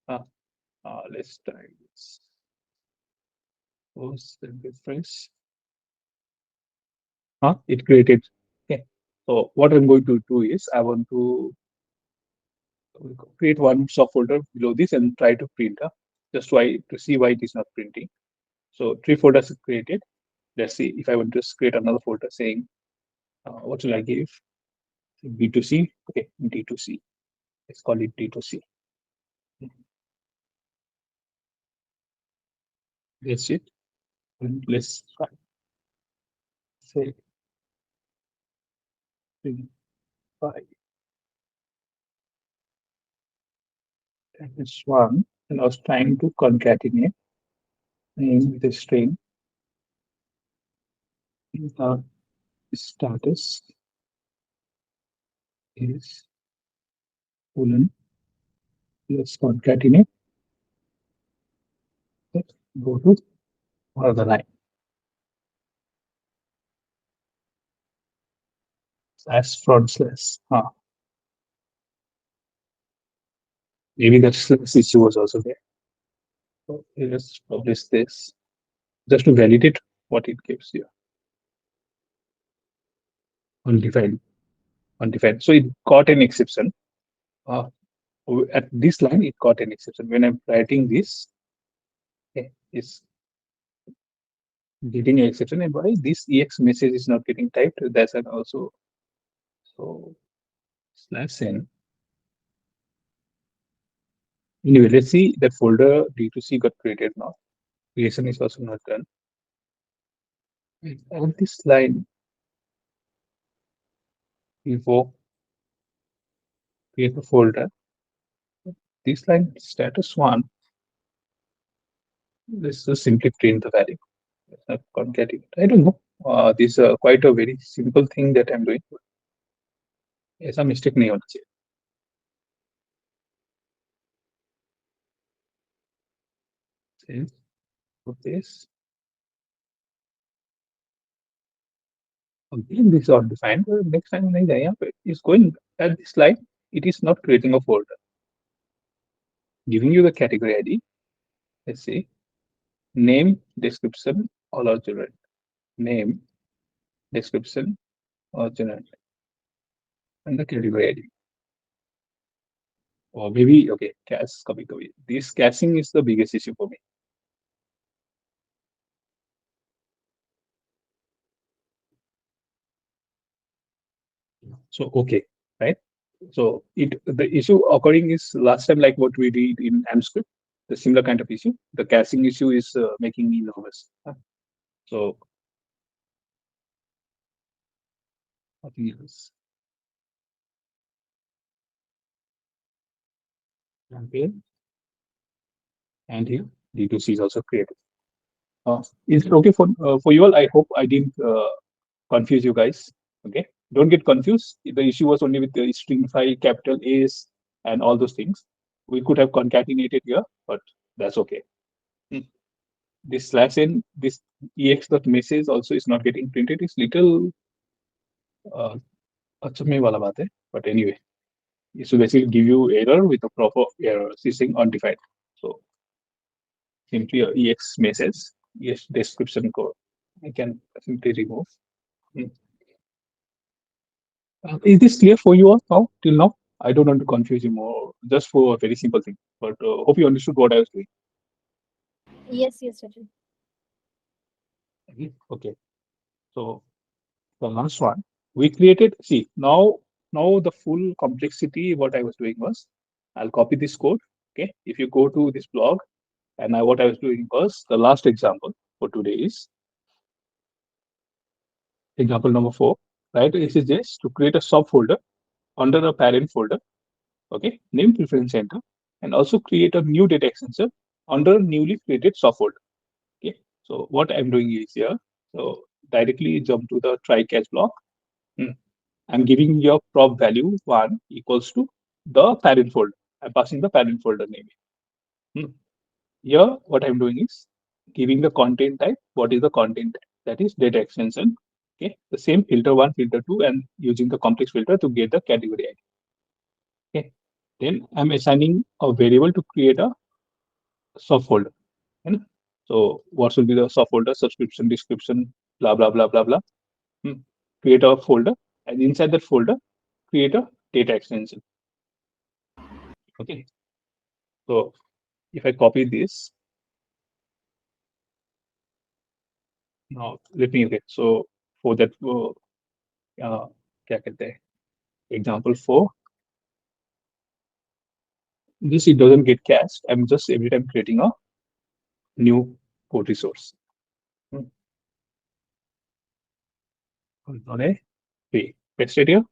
now. Let's try this. Post and refresh. It created. Okay. So what I'm going to do is I want to create one subfolder below this and try to print just why to see why it is not printing. So 3 folders are created. Let's see if I want to create another folder saying what should I give? B2C. Okay, D2C. Let's call it D2C. That's it. And let's try. Say 3, 5. That's one. And I was trying to concatenate name with a string. The status is colon. Let's concatenate. Let's go to another line. Slash front slash. Maybe that slash issue was also there. So let's publish this just to validate what it gives you. Undefined. Undefined. So it got an exception. At this line, it got an exception. When I'm writing this, okay, it's getting an exception. And why this EX message is not getting typed, that's an also. So slash n. Anyway, let's see that folder D2C got created now. Creation is also not done. On this line, info, create a folder. This line, status 1, let's just simply print the value. Let's not concatenate. I don't know. This is quite a very simple thing that I'm doing. ऐसा mistake नहीं होना चाहिए. Save. Put this. Again, this is all defined. Next time नहीं जाए is going at this line. It is not creating a folder. Giving you the category ID. Let's see. Name, description, all are generic. Name, description, or generic. And the category ID. Or maybe, okay, cache, copy. This caching is the biggest issue for me. So, okay, right? So the issue occurring is last time like what we did in AmScript, the similar kind of issue. The caching issue is making me nervous. So nothing else. Campaign. And here D2C is also created. Is it okay for you all? I hope I didn't confuse you guys. Okay, don't get confused. The issue was only with the string file, capital A's, and all those things. We could have concatenated here, but that's okay. This slash n, this ex.message also is not getting printed. It's little achame wala baat hai. But anyway, it should basically give you error with a proper error. It's saying undefined. So simply a ex message, yes, description code. I can simply remove. Is this clear for you all now, till now? I don't want to confuse you more, just for a very simple thing. But hope you understood what I was doing. Yes, Sachin. Okay. So the last one, we created, see, now the full complexity, what I was doing was, I'll copy this code. Okay. If you go to this blog, and what I was doing was, the last example for today is example number 4, right? SSJS to create a subfolder under a parent folder. Okay, name preference center, and also create a new data extension under newly created subfolder. Okay, so what I'm doing is here, so directly jump to the try catch block. I'm giving your prop value 1 equals to the parent folder. I'm passing the parent folder name. Here, what I'm doing is giving the content type. What is the content type? That is data extension. Okay, the same filter 1, filter 2, and using the complex filter to get the category ID. Okay, then I'm assigning a variable to create a subfolder. And so what should be the subfolder? Subscription, description, blah blah blah blah blah. Create a folder, and inside that folder, create a data extension. Okay, so if I copy this, now let me, okay, so for that क्या कहते हैं, example 4, this it doesn't get cached. I'm just every time creating a new code resource. On a way, paste it here,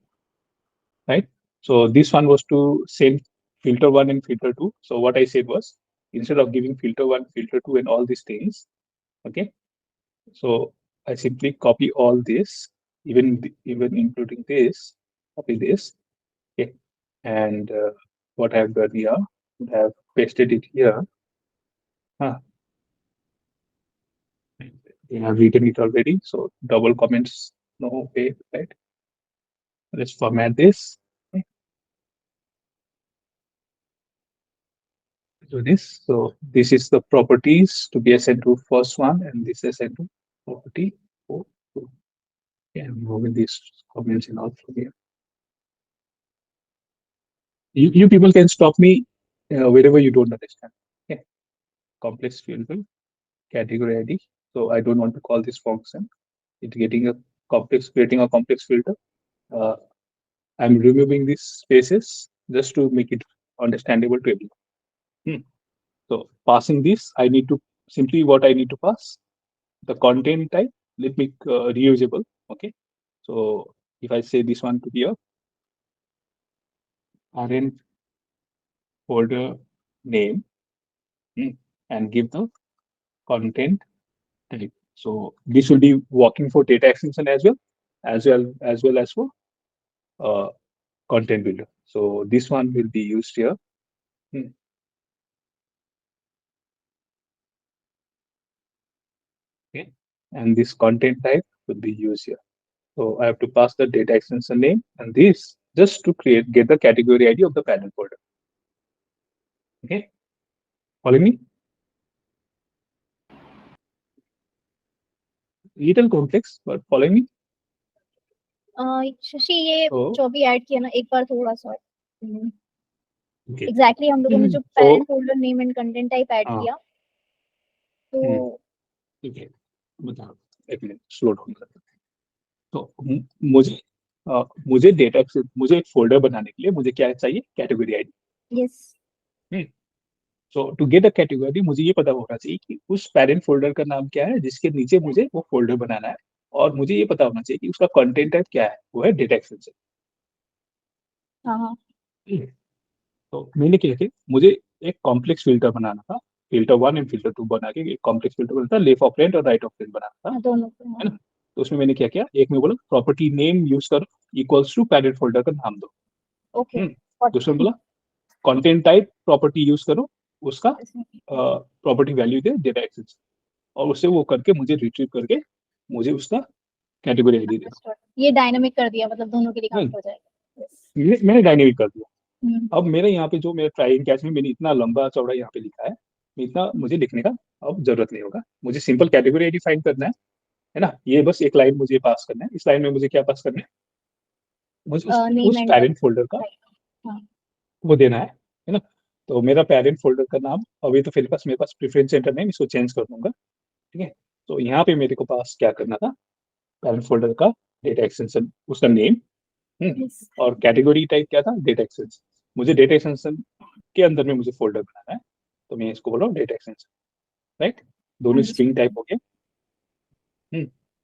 right? So this one was to send filter 1 and filter 2. So what I said was, instead of giving filter 1, filter 2, and all these things, okay, so I simply copy all this, even including this, copy this, okay, and what I've done here, I have pasted it here. They have written it already, so double comments, no way, right? Let's format this. Okay. Do this. So this is the properties to be assigned to first one, and this is assigned to property 4. Okay, I'm moving these comments and all from here. You people can stop me wherever you don't understand. Okay. Complex filter, category ID. So I don't want to call this function. It's getting a complex, creating a complex filter. I'm removing these spaces just to make it understandable to everyone. So passing this, I need to simply what I need to pass the content type. Let me reusable. Okay. So if I say this one to here, parent folder name, and give the content type. So this will be working for data extension as well as for content builder. So this one will be used here. Okay, and this content type will be used here. So I have to pass the data extension name and this just to get the category ID of the parent folder. Okay, following me? Little complex, but following me? Shashi ये So, जो भी add किया ना एक बार थोड़ा सा okay. Exactly हम लोगों ने जो parent folder name and content type add किया तो ठीक है, बताओ एक मिनट स्लो डाउन करते हैं. तो मुझे डेटा मुझे एक फोल्डर बनाने के लिए मुझे क्या चाहिए? Category ID. Yes so to get a category ID मुझे ये पता होना चाहिए कि उस पेरेंट फोल्डर का नाम क्या है जिसके नीचे मुझे वो फोल्डर बनाना है, और मुझे ये पता होना चाहिए कि उसका कंटेंट टाइप क्या है, वो है डेटा एक्सटेंशन. हाँ तो मैंने क्या किया, मुझे एक कॉम्प्लेक्स फिल्टर बनाना था, फिल्टर 1 एंड फिल्टर 2 बना के एक कॉम्प्लेक्स फिल्टर बनाना था, लेफ्ट ऑपरेंड और राइट ऑपरेंड बनाना था, दोनों है ना. तो उसमें मैंने क्या किया, एक में बोला प्रॉपर्टी नेम यूज करो इक्वल्स टू पेरेंट फोल्डर का नाम दो. ओके दूसरे में बोला कंटेंट टाइप प्रॉपर्टी यूज करो, उसका प्रॉपर्टी वैल्यू दे डेटा एक्सेस, और उससे वो करके मुझे रिट्रीव करके मुझे उसका कैटेगरी आईडी देना. ये डायनामिक कर दिया, मतलब दोनों के लिए काम हो जाएगा. मैंने डायनेमिक कर दिया. अब मेरे यहाँ पे जो मेरे ट्राई एंड कैच में मैंने इतना लंबा चौड़ा यहाँ पे लिखा है, इतना मुझे लिखने का अब जरूरत नहीं होगा. मुझे सिंपल कैटेगरी आईडी फाइंड करना है ना. ये बस एक लाइन मुझे पास करना है. इस लाइन में मुझे क्या पास करना है, मुझे उस पेरेंट फोल्डर का वो देना है ना. तो मेरा पेरेंट फोल्डर का नाम अभी तो मेरे पास प्रेफरेंस सेंटर नहीं, इसको चेंज कर दूंगा. ठीक है, तो यहाँ पे मेरे को पास क्या करना था, पेरेंट फोल्डर का डेटा एक्सटेंशन, उसका नेम, और कैटेगरी टाइप क्या था, डेटा एक्सटेंशन. मुझे डेटा एक्सटेंशन के अंदर में मुझे फोल्डर बनाना है, तो मैं इसको बोल रहा हूँ डेटा एक्सटेंशन. राइट, दोनों स्ट्रिंग टाइप हो गया.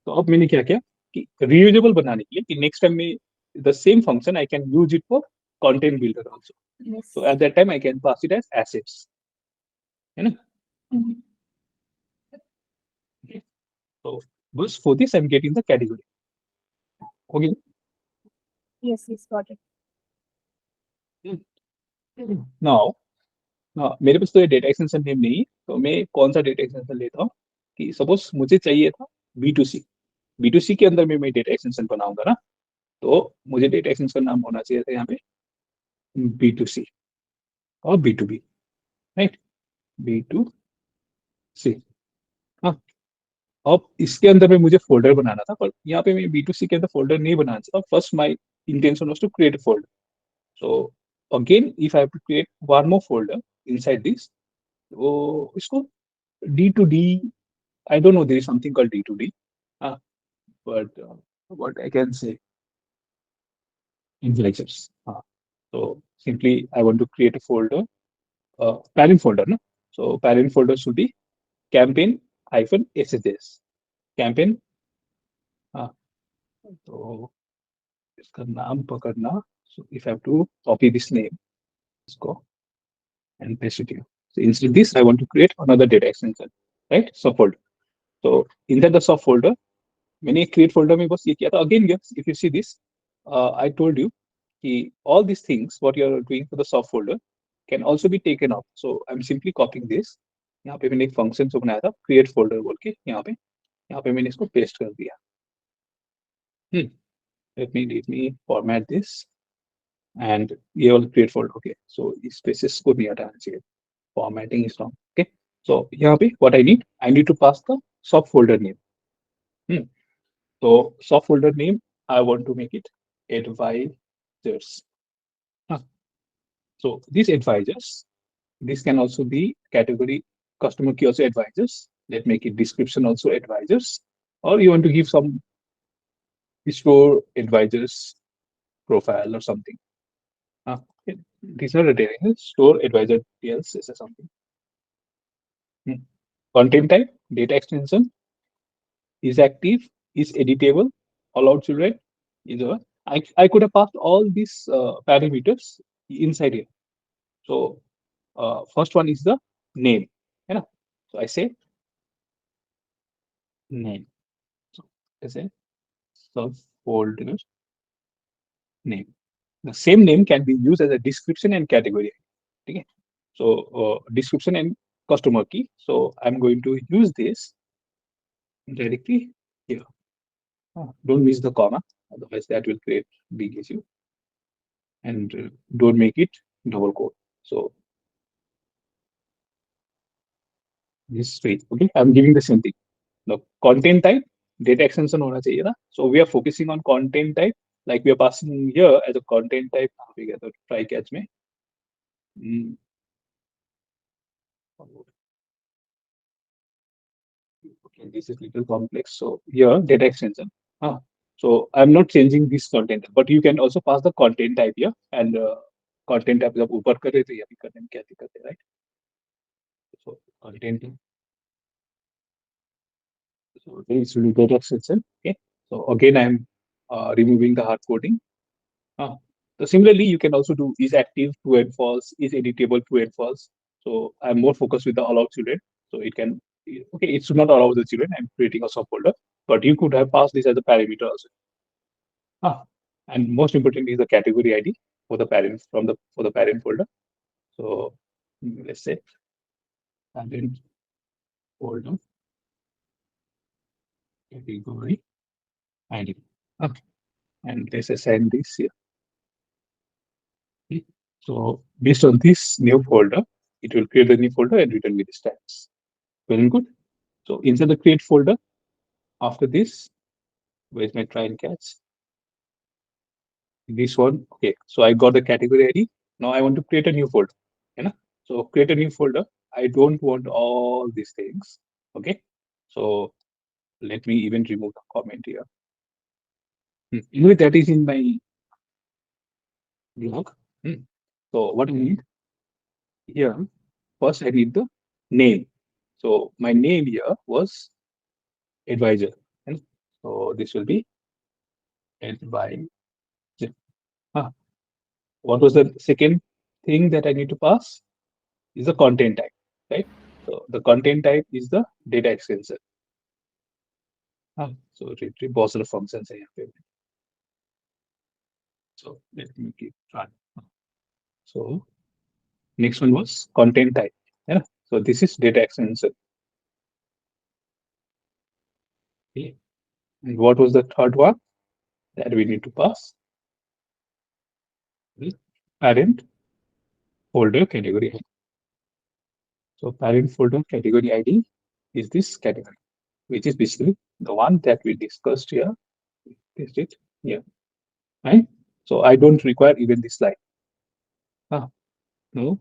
तो अब मैंने क्या किया कि रीयूजेबल बनाने के लिए कि नेक्स्ट टाइम में the same function I can use it for content builder also. So at that time I can pass it as assets, है ना. Okay. So bus for this I'm getting the category. Okay. Yes, got it. Now मेरे पास तो ये data extension name नहीं है, तो मैं कौन सा डेटा एक्सटेंशन लेता हूँ कि सपोज मुझे चाहिए था B2C. B2C के अंदर में मैं डेटा एक्सटेंशन बनाऊंगा ना, तो मुझे डेटा एक्सटेंशन का नाम होना चाहिए था यहाँ पे B2C और B2B, राइट, B2C। हाँ, अब इसके अंदर में मुझे फोल्डर बनाना था, पर यहाँ पे मैं B2C के अंदर फोल्डर नहीं बनाना चाहता। First my intention was to create a folder. So again, if I have to create one more folder inside this, so इसको D2D, I don't know, there is something called D2D, but what I can say, intellectures. So simply I want to create a folder, parent folder, no? So parent folder should be campaign -SSJS. Campaign, तो इसका नाम पकड़ना. So if I have to copy this name, let's go and paste it here. So instead of this, I want to create another data extension, right? Subfolder. So inside the subfolder, मैंने create folder में बस ये किया था. Again, yes, if you see this, I told you कि all these things what you are doing for the subfolder can also be taken off. So I'm simply copying this. यहाँ पे मैंने एक function जो बनाया था create folder बोल के, यहाँ पे मैंने इसको paste कर दिया. Let me format this. And ये वाला create folder, okay. So इस spaces को नहीं हटाना चाहिए. Formatting is wrong. Okay. So यहाँ पे what I need to pass the subfolder name. So subfolder name, I want to make it advisors. So these advisors, this can also be category customer key also advisors. Let's make it description also advisors, or you want to give some store advisors profile or something. These are the details. Store advisor details is something. Content type, data extension, is active, is editable, allowed children, is a. I could have passed all these parameters inside here. So first one is the name. So I say name. So I say subfolder name. The same name can be used as a description and category. Okay. So description and customer key. So I'm going to use this directly here. Don't miss the comma, otherwise that will create big issue. And don't make it double quote. So this straight. Okay, I'm giving the same thing. Now content type, data extension होना चाहिए ना. So we are focusing on content type, like we are passing here as a content type. We get the try catch me. Okay, this is little complex. So here data extension. So I'm not changing this content, but you can also pass the content type here, and content type जब ऊपर करे तो यहाँ भी करने में क्या दिक्कत है, right? So content. So this will be data extension. Okay. So again, I'm removing the hard coding. So similarly, you can also do is active true and false, is editable true and false. So I'm more focused with the allow children. So it can, okay, it should not allow the children. I'm creating a subfolder, but you could have passed this as a parameter also. And most importantly is the category ID for the parent for the parent folder. So let's say parent folder category ID. And let's assign this here. Okay. So based on this new folder, it will create a new folder and return me the stats. Very good. So inside the create folder, after this, where's my try and catch? This one. Okay. So I got the category ID. Now I want to create a new folder. So create a new folder. I don't want all these things. Okay. So let me even remove the comment here. Anyway, that is in my blog. So what I need here, first I need the name. So my name here was advisor. And so this will be advisor. What was the second thing that I need to pass? Is the content type, right? So the content type is the data extension. So retrieve browser functions. So let me keep trying. So next one was content type. Yeah. So this is data extension. Okay. And what was the third one that we need to pass? The parent folder category ID. So parent folder category ID is this category, which is basically the one that we discussed here. Is it here? Right? So I don't require even this line. No,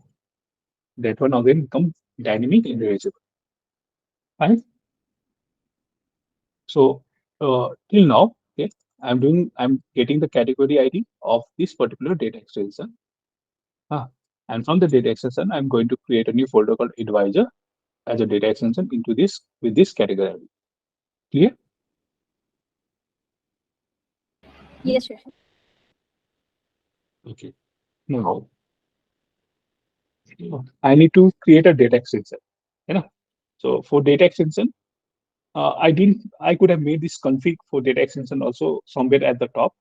that one again become dynamic and reusable. Right? So till now, okay, I'm getting the category ID of this particular data extension. And from the data extension, I'm going to create a new folder called advisor as a data extension into this with this category ID. Clear? Yes, sure. Okay. Now I need to create a data extension. You know, so for data extension, I could have made this config for data extension also somewhere at the top.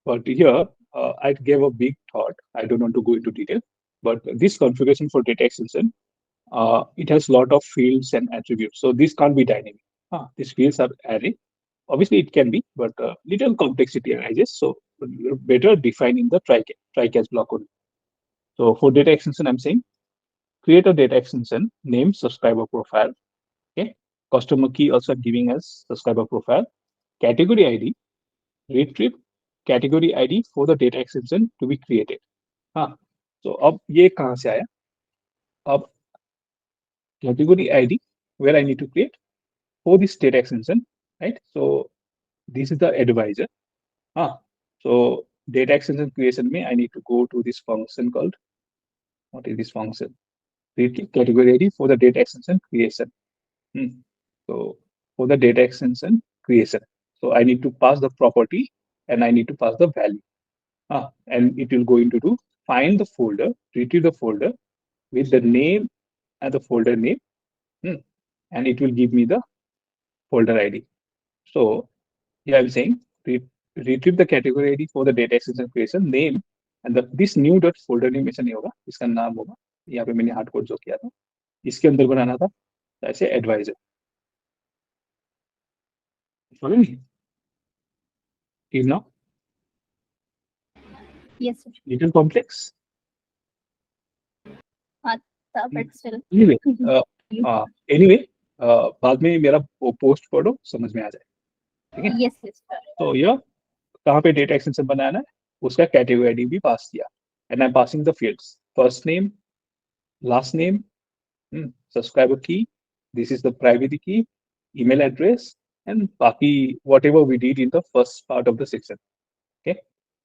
But here, I gave a big thought. I don't want to go into detail, but this configuration for data extension, it has a lot of fields and attributes. So this can't be dynamic. These fields are array. Obviously, it can be, but little complexity arises. So better defining the try-catch block only. So for data extension, I'm saying create a data extension, name subscriber profile. Okay, customer key also giving us subscriber profile, category ID, retrieve category ID for the data extension to be created. हाँ, तो अब ये कहाँ से आया? अब category ID where I need to create for this data extension, right? So this is the advisor. So data extension creation में I need to go to this function called, what is this function? Retrieve category ID for the data extension creation. So for the data extension creation, so I need to pass the property and I need to pass the value. And it will go into to find the folder, retrieve the folder with the name and the folder name, and it will give me the folder ID. So here I'm saying retrieve the category ID for the data extension creation name, and this new dot folder name ऐसा नहीं होगा, इसका नाम होगा, यहाँ पे मैंने hard code जो किया था इसके अंदर बनाना था ऐसे adviser. Follow me? Till now, Yes, sir. little complex. But still. Anyway, anyway, बाद में मेरा पोस्ट पढ़ो समझ में आ जाए. ठीक है? Yes, yes, sir. तो यह कहाँ पे डेटा एक्सटेंशन बनाना है उसका कैटेगरी आईडी भी पास किया, and I am passing the fields first name, last name, subscriber की, दिस इज द प्राइवेसी की, email address, and बाकी whatever we did in the first part of the section. Okay,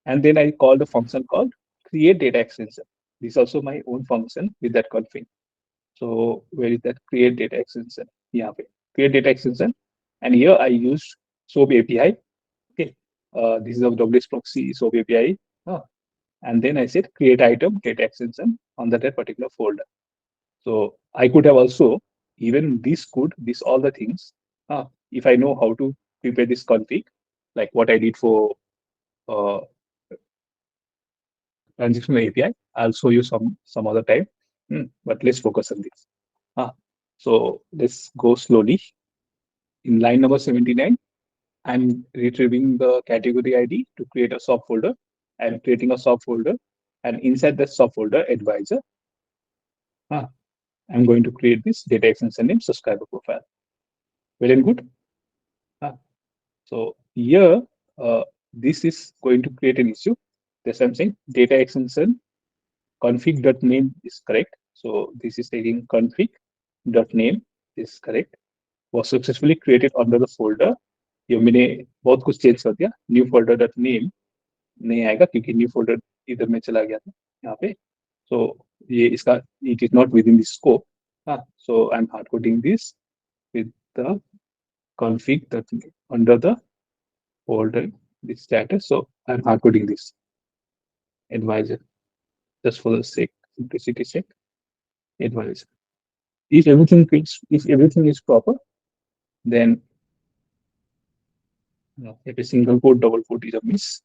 and then I call the function called create data extension. This is also my own function with that config. So where is that create data extension? यहाँ पे create data extension, and here I used SOAP API. Okay, this is a WS proxy SOAP API, and then I said create item data extension on that particular folder. So I could have also even this all the things. If I know how to prepare this config, like what I did for transactional API, I'll show you some other time. But let's focus on this. So let's go slowly. In line number 79, I'm retrieving the category ID to create a subfolder. I'm creating a subfolder, and inside the subfolder advisor, I'm going to create this data extension name subscriber profile. Well and good. So here, this is going to create an issue. That's what I'm saying. Data extension config.name is correct. So this is taking config.name is correct. Was successfully created under the folder. ये मैंने बहुत कुछ change कर दिया. New folder dot name नहीं आएगा क्योंकि new folder इधर में चला गया था यहाँ पे. So ये इसका it is not within the scope. So I'm hard coding this with the config that under the folder this status. So I'm hard coding this advisor just for the sake simplicity sake. Advisor. If everything is proper, then if a single quote, double quote is a miss.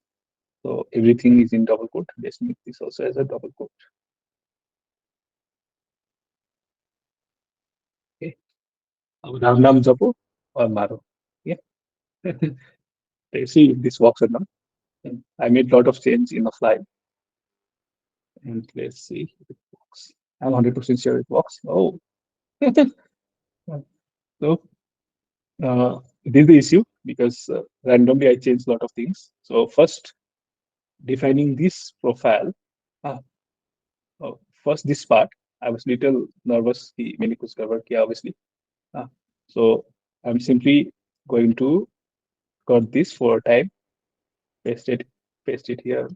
So everything is in double quote. Let's make this also as a double quote. Okay. अब राम नाम जपो और मारो. Yeah. Let's see if this works or not. I made a lot of change in the fly. And let's see if it works. I'm 100% sure it works. Oh, so this is the issue because randomly I changed a lot of things. So first, defining this profile. Uh, First, this part, I was little nervous. Many कुछ गड़बड़ किया obviously. Uh, so I'm simply going to cut this for time, paste it here.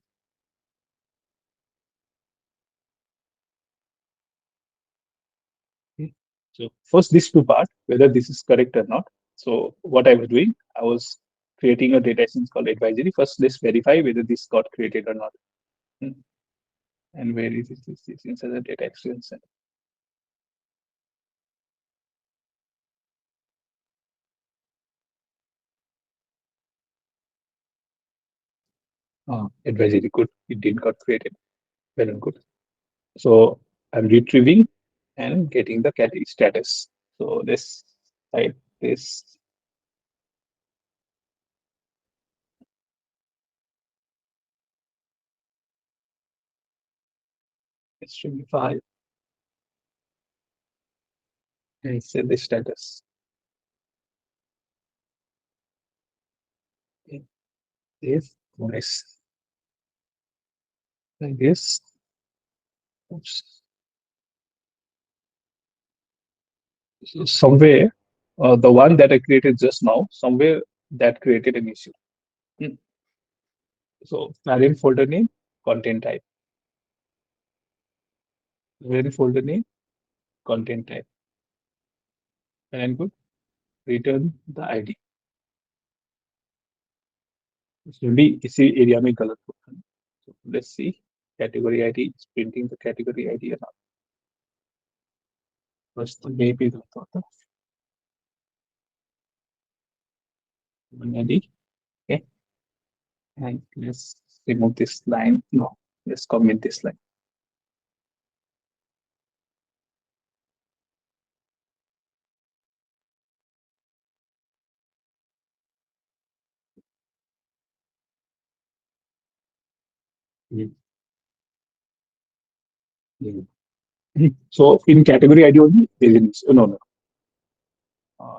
Okay. So first, this two part, whether this is correct or not. So what I was doing, I was creating a data instance called advisory. First, let's verify whether this got created or not. And where is this inside the data extension? Advisory, good. It didn't got created. Well and good. So I'm retrieving and getting the category status. So let's type this. Streamify and set the status. Okay. This nice. Like this. Oops. So somewhere, the one that I created just now, somewhere that created an issue. So parent folder name, content type. Parent folder name, content type. And good. Return the ID. So be इसी area में गलत होता है. So let's see. Category ID is printing the category ID or not. First, maybe the total. ID. Okay. And let's remove this line. No, let's comment this line. So in category ID only, there is no.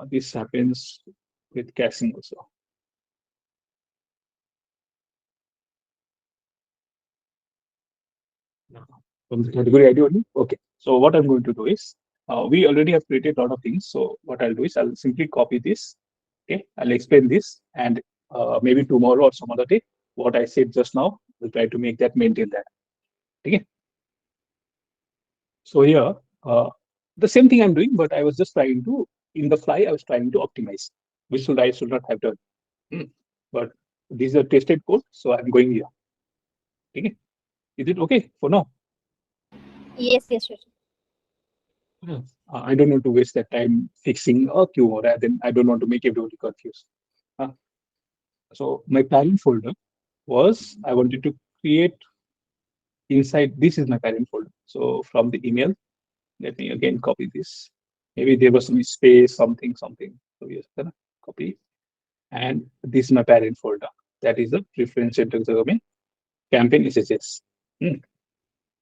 This happens with caching also. From the category ID only. Okay. So what I'm going to do is, we already have created a lot of things. So what I'll do is I'll simply copy this. Okay. I'll explain this, and maybe tomorrow or some other day, what I said just now, we'll try to make that maintain that. Okay. So here, the same thing I'm doing, but I was just trying to, in the fly, I was trying to optimize, which I should not have done. But these are tested code, so I'm going here. Okay. Is it okay for now? Yes, yes, sure. I don't want to waste that time fixing a queue, rather than I don't want to make everybody confused. So my parent folder was, I wanted to create inside, this is my parent folder. So from the email, let me again copy this. Maybe there was some space, something. So yes, copy. And this is my parent folder. That is the preference center domain, campaign SSJS.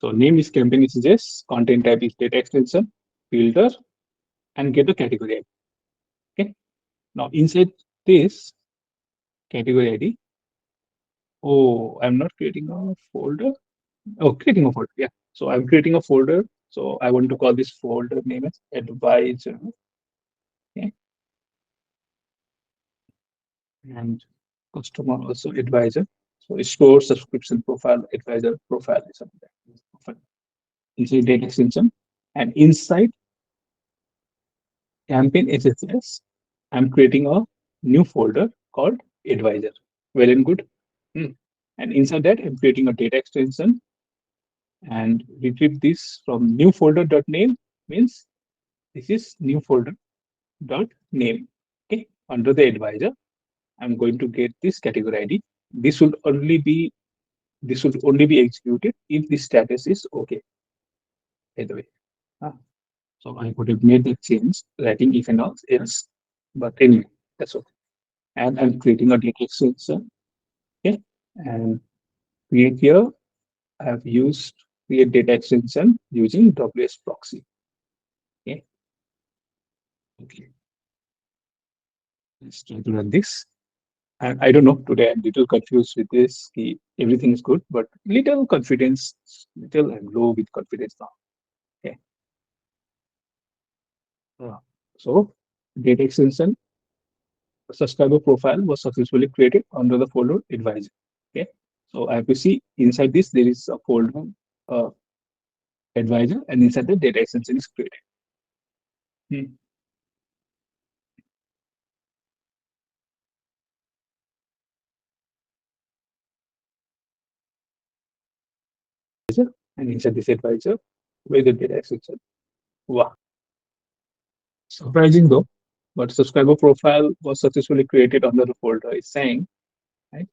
So name is campaign SSJS, content type is data extension, filter, and get the category ID. Okay. Now inside this category ID, oh, I'm not creating a folder. Oh, creating a folder. Yeah. So I'm creating a folder. So I want to call this folder name as advisor. Okay. And customer also advisor. So store subscription profile, advisor profile is something like this. Profile. Inside data extension, and inside campaign SSS, I'm creating a new folder called advisor. Well and good. And inside that, I'm creating a data extension and retrieve this from new folder dot name, means this is new folder dot name. Okay. Under the advisor, I'm going to get this category ID. This will only be executed if the status is okay. By the way. So I would have made that change, writing if and else, but anyway, that's okay. and I'm creating a data extension. Okay, and create here, I have used create data extension using WS proxy. Okay, okay, let's try to run this. And I don't know, today I'm little confused with this. Everything is good, but little confidence, little I'm low with confidence now. Okay. So data extension subscriber profile was successfully created under the folder advisor. Okay. So I have to see inside this, there is a folder uh, advisor, and inside the data extension is created. And inside this advisor, where the data extension. Wow. Surprising though, but subscriber profile was successfully created under the folder is saying, right?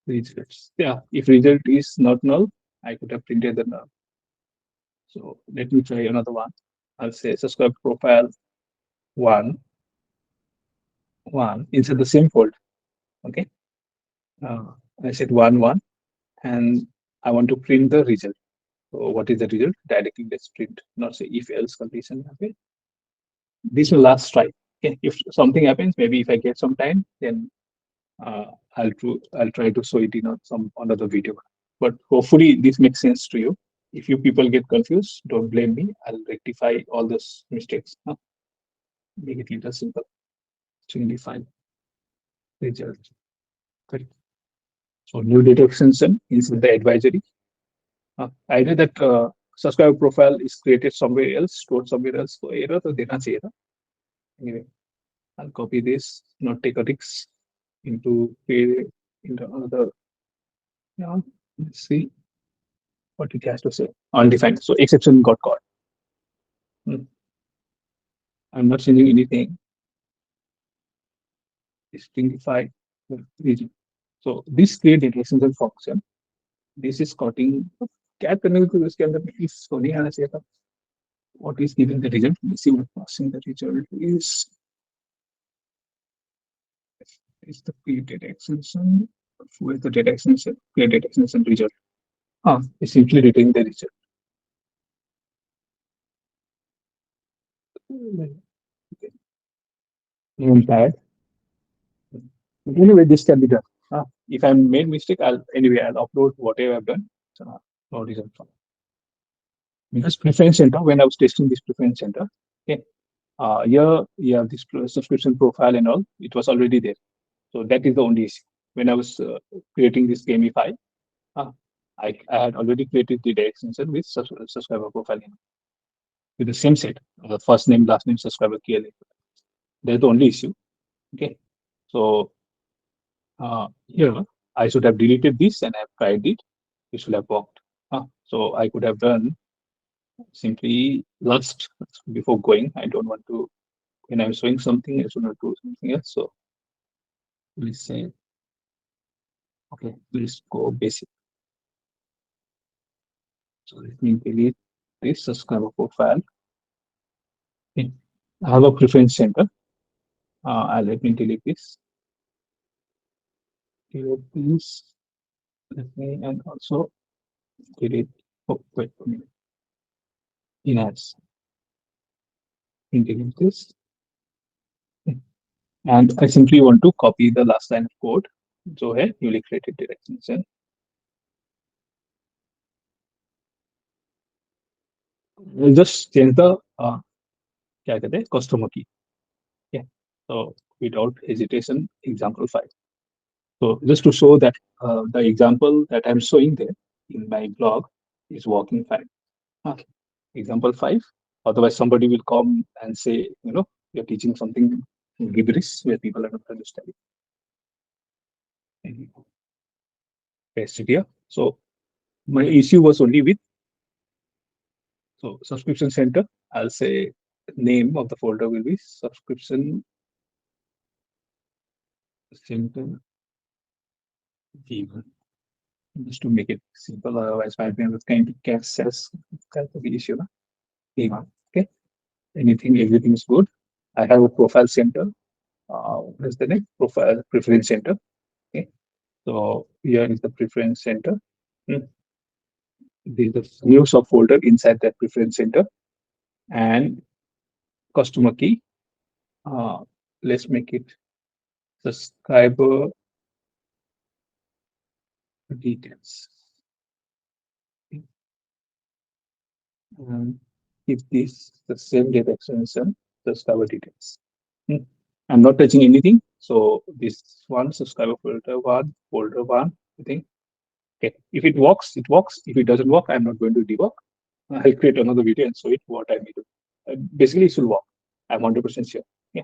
Results. Yeah, if result is not null, I could have printed the null. So let me try another one. I'll say subscriber profile one inside the same folder. Okay. I said one, and I want to print the result. So what is the result? Directly let's print, not say if else condition. Okay. This will last try. Okay. If something happens, maybe if I get some time, then I'll try to show it in some another video. But hopefully this makes sense to you. If you people get confused, don't blame me. I'll rectify all those mistakes. Huh? Make it little simple. Simplify result. Correct. So new data extension inside the advisory. I know that subscriber profile is created somewhere else, stored somewhere else for error, so data error. Anyway, I'll copy this, not take a risk into another. Yeah, let's see what it has to say. Undefined. So exception got caught. I'm not changing anything. Distinguify the region. So this create data extension function. This is cutting cat is what is giving the result. Let's see what passing the result is the create data extension. With the data extension, create data extension result. It's simply returning the result. Okay. Bad. Anyway, this can be done. If I made mistake, I'll upload whatever I've done. So no result from because preference center. When I was testing this preference center, okay, yeah, this subscription profile and all, it was already there. So that is the only issue. When I was creating this Gamify, I had already created the data extension with subscriber profile with the same set, first name, last name, subscriber key. That's the only issue. Okay, so here I should have deleted this and I've tried it. It should have worked. So I could have done simply last before going. I don't want to, when I'm showing something, I should not do something else. So let's say, okay, let's go basic. So let me delete this subscriber profile. Okay. I have a preference center. Let me delete this. Delete this. Let me, and also delete. Oh, wait a minute. Enhance. Delete this. And I simply want to copy the last line of code. So here, newly created data extension. We'll just change the customer key. Yeah. So without hesitation, example 5. So just to show that the example that I'm showing there in my blog is working fine. Okay. Example 5. Otherwise, somebody will come and say, you're teaching something gibberish where people are not understanding. Paste it here. So my issue was only with subscription center. I'll say name of the folder will be subscription center v1. Just to make it simple, otherwise might be kind of catch cells kind of issue. V1. Okay. Everything is good. I have a profile center. what is the name? Profile preference center. Okay. So here is the preference center. This is the new subfolder inside that preference center and customer key. Let's make it subscriber details. And if this the same data extension, subscriber details. I'm not touching anything. So this one subscriber folder one, I think. Okay. If it works, it works. If it doesn't work, I'm not going to debug. I'll create another video and show it what I need to. Basically, it should work. I'm 100% sure. Yeah.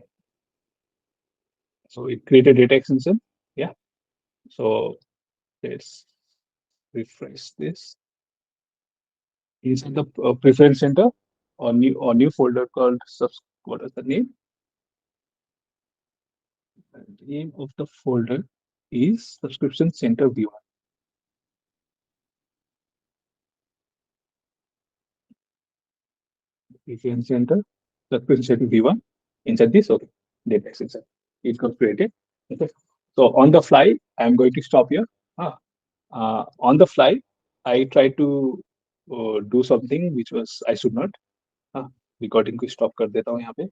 So it created data extension. Yeah. So let's refresh this. Inside the preference center or new folder called what is the name? The name of the folder is subscription center v1. Preference center, subscription center v1. Inside this, okay, data extension. It got created. Okay. So on the fly, I'm going to stop here. On the fly, I try to do something which was I should not. Recording को stop कर देता हूँ यहाँ पे.